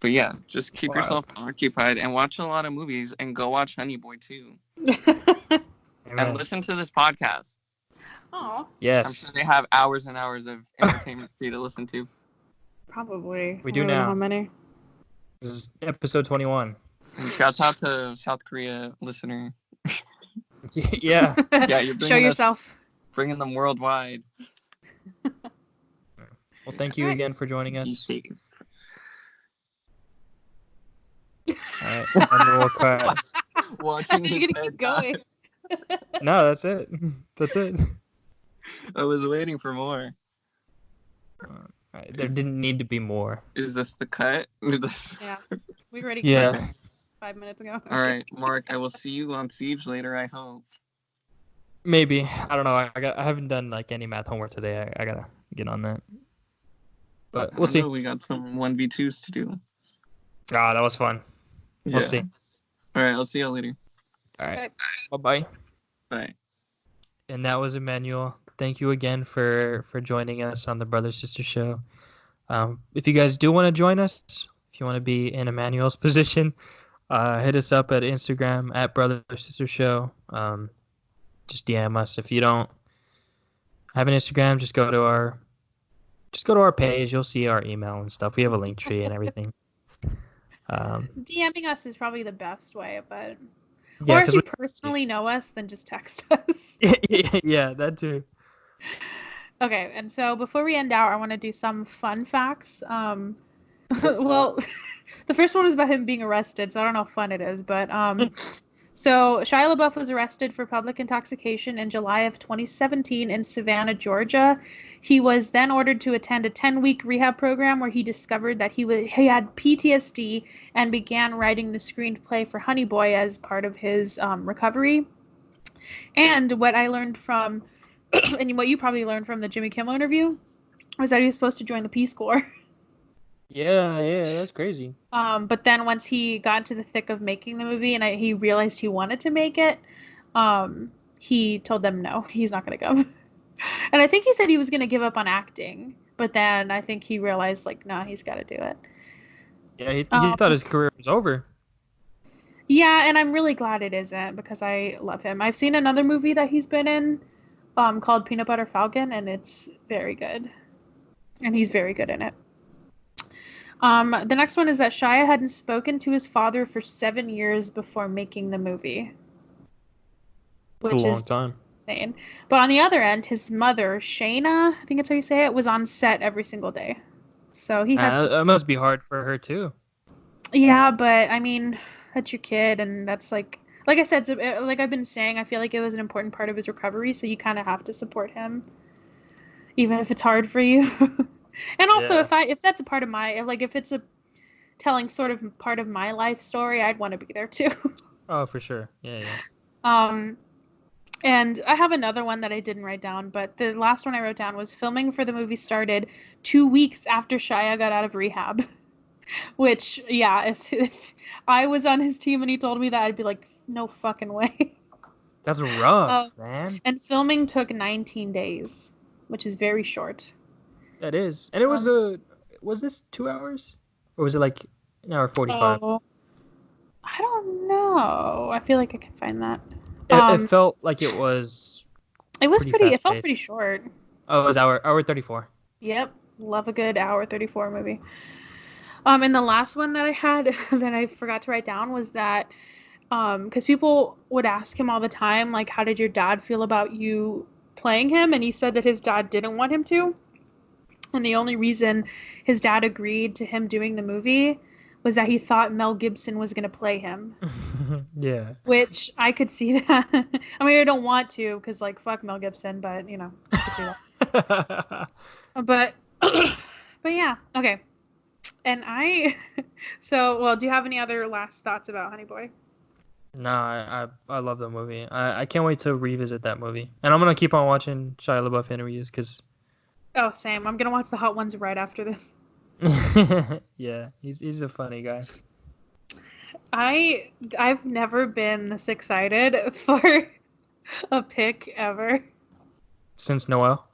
But yeah, just keep yourself occupied and watch a lot of movies, and go watch Honey Boy too. And listen to this podcast. Oh. Yes. I'm sure they have hours and hours of entertainment for you to listen to. Probably. We do now. I don't know how many. This is episode 21. And shouts out to South Korea listener. Yeah. Yeah, you're Show yourself. Bringing them worldwide. Well, thank you again for joining us. Be safe. All right. And we'll cut. Watching You're gonna keep going. No, that's it. That's it. I was waiting for more. There didn't need to be more. Is this the cut? Yeah. We already cut 5 minutes ago. All right, Mark, I will see you on Siege later, I hope. Maybe. I don't know. I haven't done like any math homework today. I gotta get on that. But we'll see. We got some 1v2s to do. Ah, that was fun. We'll see. All right, I'll see you later. All right. Bye-bye. Bye. And that was Emmanuel. Thank you again for joining us on the Brother Sister Show. If you guys do want to join us, if you want to be in Emmanuel's position, hit us up at Instagram at Brother Sister Show. Just DM us. If you don't have an Instagram, just go to our page. You'll see our email and stuff. We have a link tree and everything. DMing us is probably the best way, but yeah, or if you personally know us, then just text us. Yeah, that too. Okay, and so before we end out, I want to do some fun facts. Well, the first one is about him being arrested, so I don't know how fun it is, but so Shia LaBeouf was arrested for public intoxication in July of 2017 in Savannah, Georgia. He was then ordered to attend a 10-week rehab program where he discovered that he had PTSD and began writing the screenplay for Honey Boy as part of his recovery. And what I learned from, and what you probably learned from the Jimmy Kimmel interview, was that he was supposed to join the Peace Corps. Yeah, that's crazy. But then once he got into the thick of making the movie and he realized he wanted to make it, he told them no, he's not going to go. And I think he said he was going to give up on acting, but then I think he realized, like, no, he's got to do it. Yeah, he thought his career was over. Yeah, and I'm really glad it isn't, because I love him. I've seen another movie that he's been in called Peanut Butter Falcon, and it's very good. And he's very good in it. The next one is that Shia hadn't spoken to his father for 7 years before making the movie. It's a long time. Insane. But on the other end, his mother, Shayna, I think that's how you say it, was on set every single day. So he had... That must be hard for her too. Yeah, but I mean, that's your kid, and that's like I said, like I've been saying, I feel like it was an important part of his recovery, so you kind of have to support him, even if it's hard for you. And also, if that's a part of my, like, if it's a telling sort of part of my life story, I'd want to be there too. Oh, for sure. Yeah. And I have another one that I didn't write down, but the last one I wrote down was filming for the movie started 2 weeks after Shia got out of rehab. Which, yeah, if I was on his team and he told me that, I'd be like, no fucking way. That's rough, man. And filming took 19 days, which is very short. That is. And it was was this 2 hours? Or was it like an hour 45? Oh, I don't know. I feel like I can find that. It felt like it was... It felt pretty short. Oh, it was hour 34. Yep. Love a good hour 34 movie. And the last one that I had that I forgot to write down was that Because people would ask him all the time, like, how did your dad feel about you playing him? And he said that his dad didn't want him to. And the only reason his dad agreed to him doing the movie was that he thought Mel Gibson was going to play him. Yeah. Which I could see that. I mean, I don't want to because, like, fuck Mel Gibson, but, you know, I could see that. But, but yeah, okay. And well, do you have any other last thoughts about Honey Boy? No, I love that movie. I can't wait to revisit that movie. And I'm going to keep on watching Shia LaBeouf interviews because... Oh, same. I'm going to watch the Hot Ones right after this. Yeah, he's a funny guy. I've never been this excited for a pick ever. Since Noel?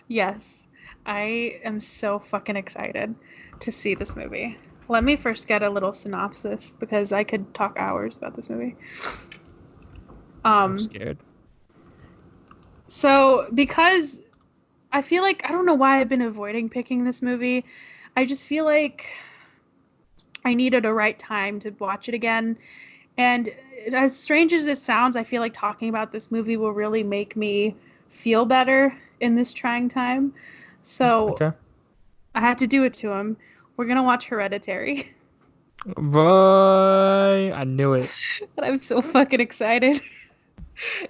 Yes. I am so fucking excited to see this movie. Let me first get a little synopsis because I could talk hours about this movie. I'm scared. So, because I feel like, I don't know why I've been avoiding picking this movie. I just feel like I needed a right time to watch it again. And as strange as it sounds, I feel like talking about this movie will really make me feel better in this trying time. So Okay. I had to do it to him. We're going to watch Hereditary. Boy, I knew it. And I'm so fucking excited.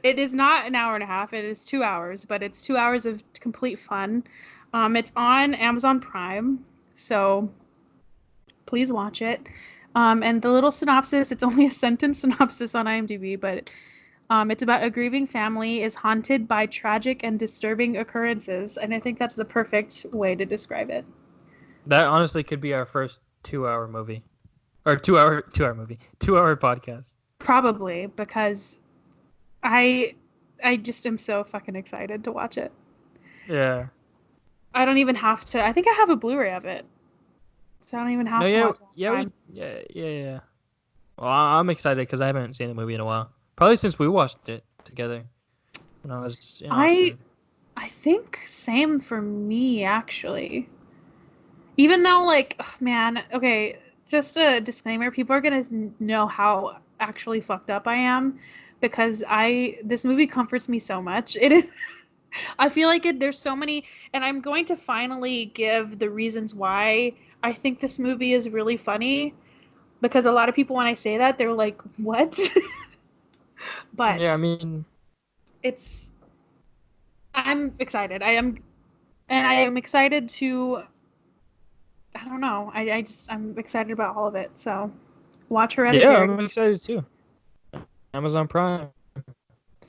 It is not an hour and a half. It is 2 hours, but it's 2 hours of complete fun. It's on Amazon Prime, so please watch it. And the little synopsis, it's only a sentence synopsis on IMDb, but it's about a grieving family is haunted by tragic and disturbing occurrences. And I think that's the perfect way to describe it. That honestly could be our first 2-hour movie. Or 2-hour movie. 2-hour podcast. Probably, because I just am so fucking excited to watch it. Yeah. I don't even have to. I think I have a Blu-ray of it, so I don't even have to watch it on Prime. Yeah. Well, I'm excited because I haven't seen the movie in a while. Probably since we watched it together when I was in Austin. I think same for me, actually. Even though, like, ugh, man, okay, just a disclaimer, people are gonna know how actually fucked up I am because this movie comforts me so much. It is. I feel like there's so many, and I'm going to finally give the reasons why I think this movie is really funny, because a lot of people, when I say that, they're like, what? But Yeah, I mean, I'm excited. I am excited to, I don't know. I'm excited about all of it. So watch yeah, Hereditary I'm excited too. Amazon Prime.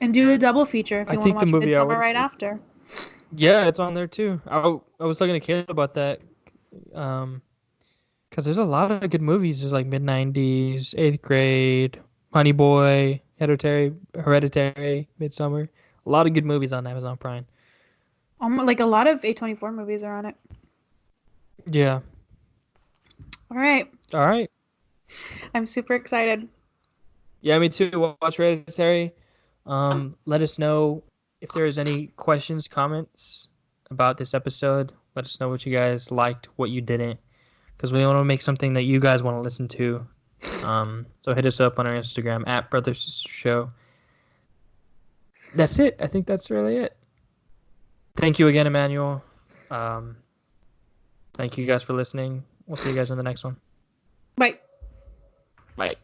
and do a double feature if I you want to think the watch movie I Midsummer would. right after. Yeah, it's on there too. I was talking to Caleb about that. Because there's a lot of good movies. There's like mid-90s, 8th Grade, Honey Boy, Hereditary, Midsummer. A lot of good movies on Amazon Prime. Like a lot of A24 movies are on it. Yeah. All right. All right. I'm super excited. Yeah, me too. Watch Hereditary. Let us know if there's any questions, comments about this episode. Let us know what you guys liked, what you didn't, because we want to make something that you guys want to listen to. So hit us up on our Instagram at Brothers Show. That's it. I think that's really it. Thank you again, Emmanuel. Thank you guys for listening. We'll see you guys in the next one. Bye. Bye.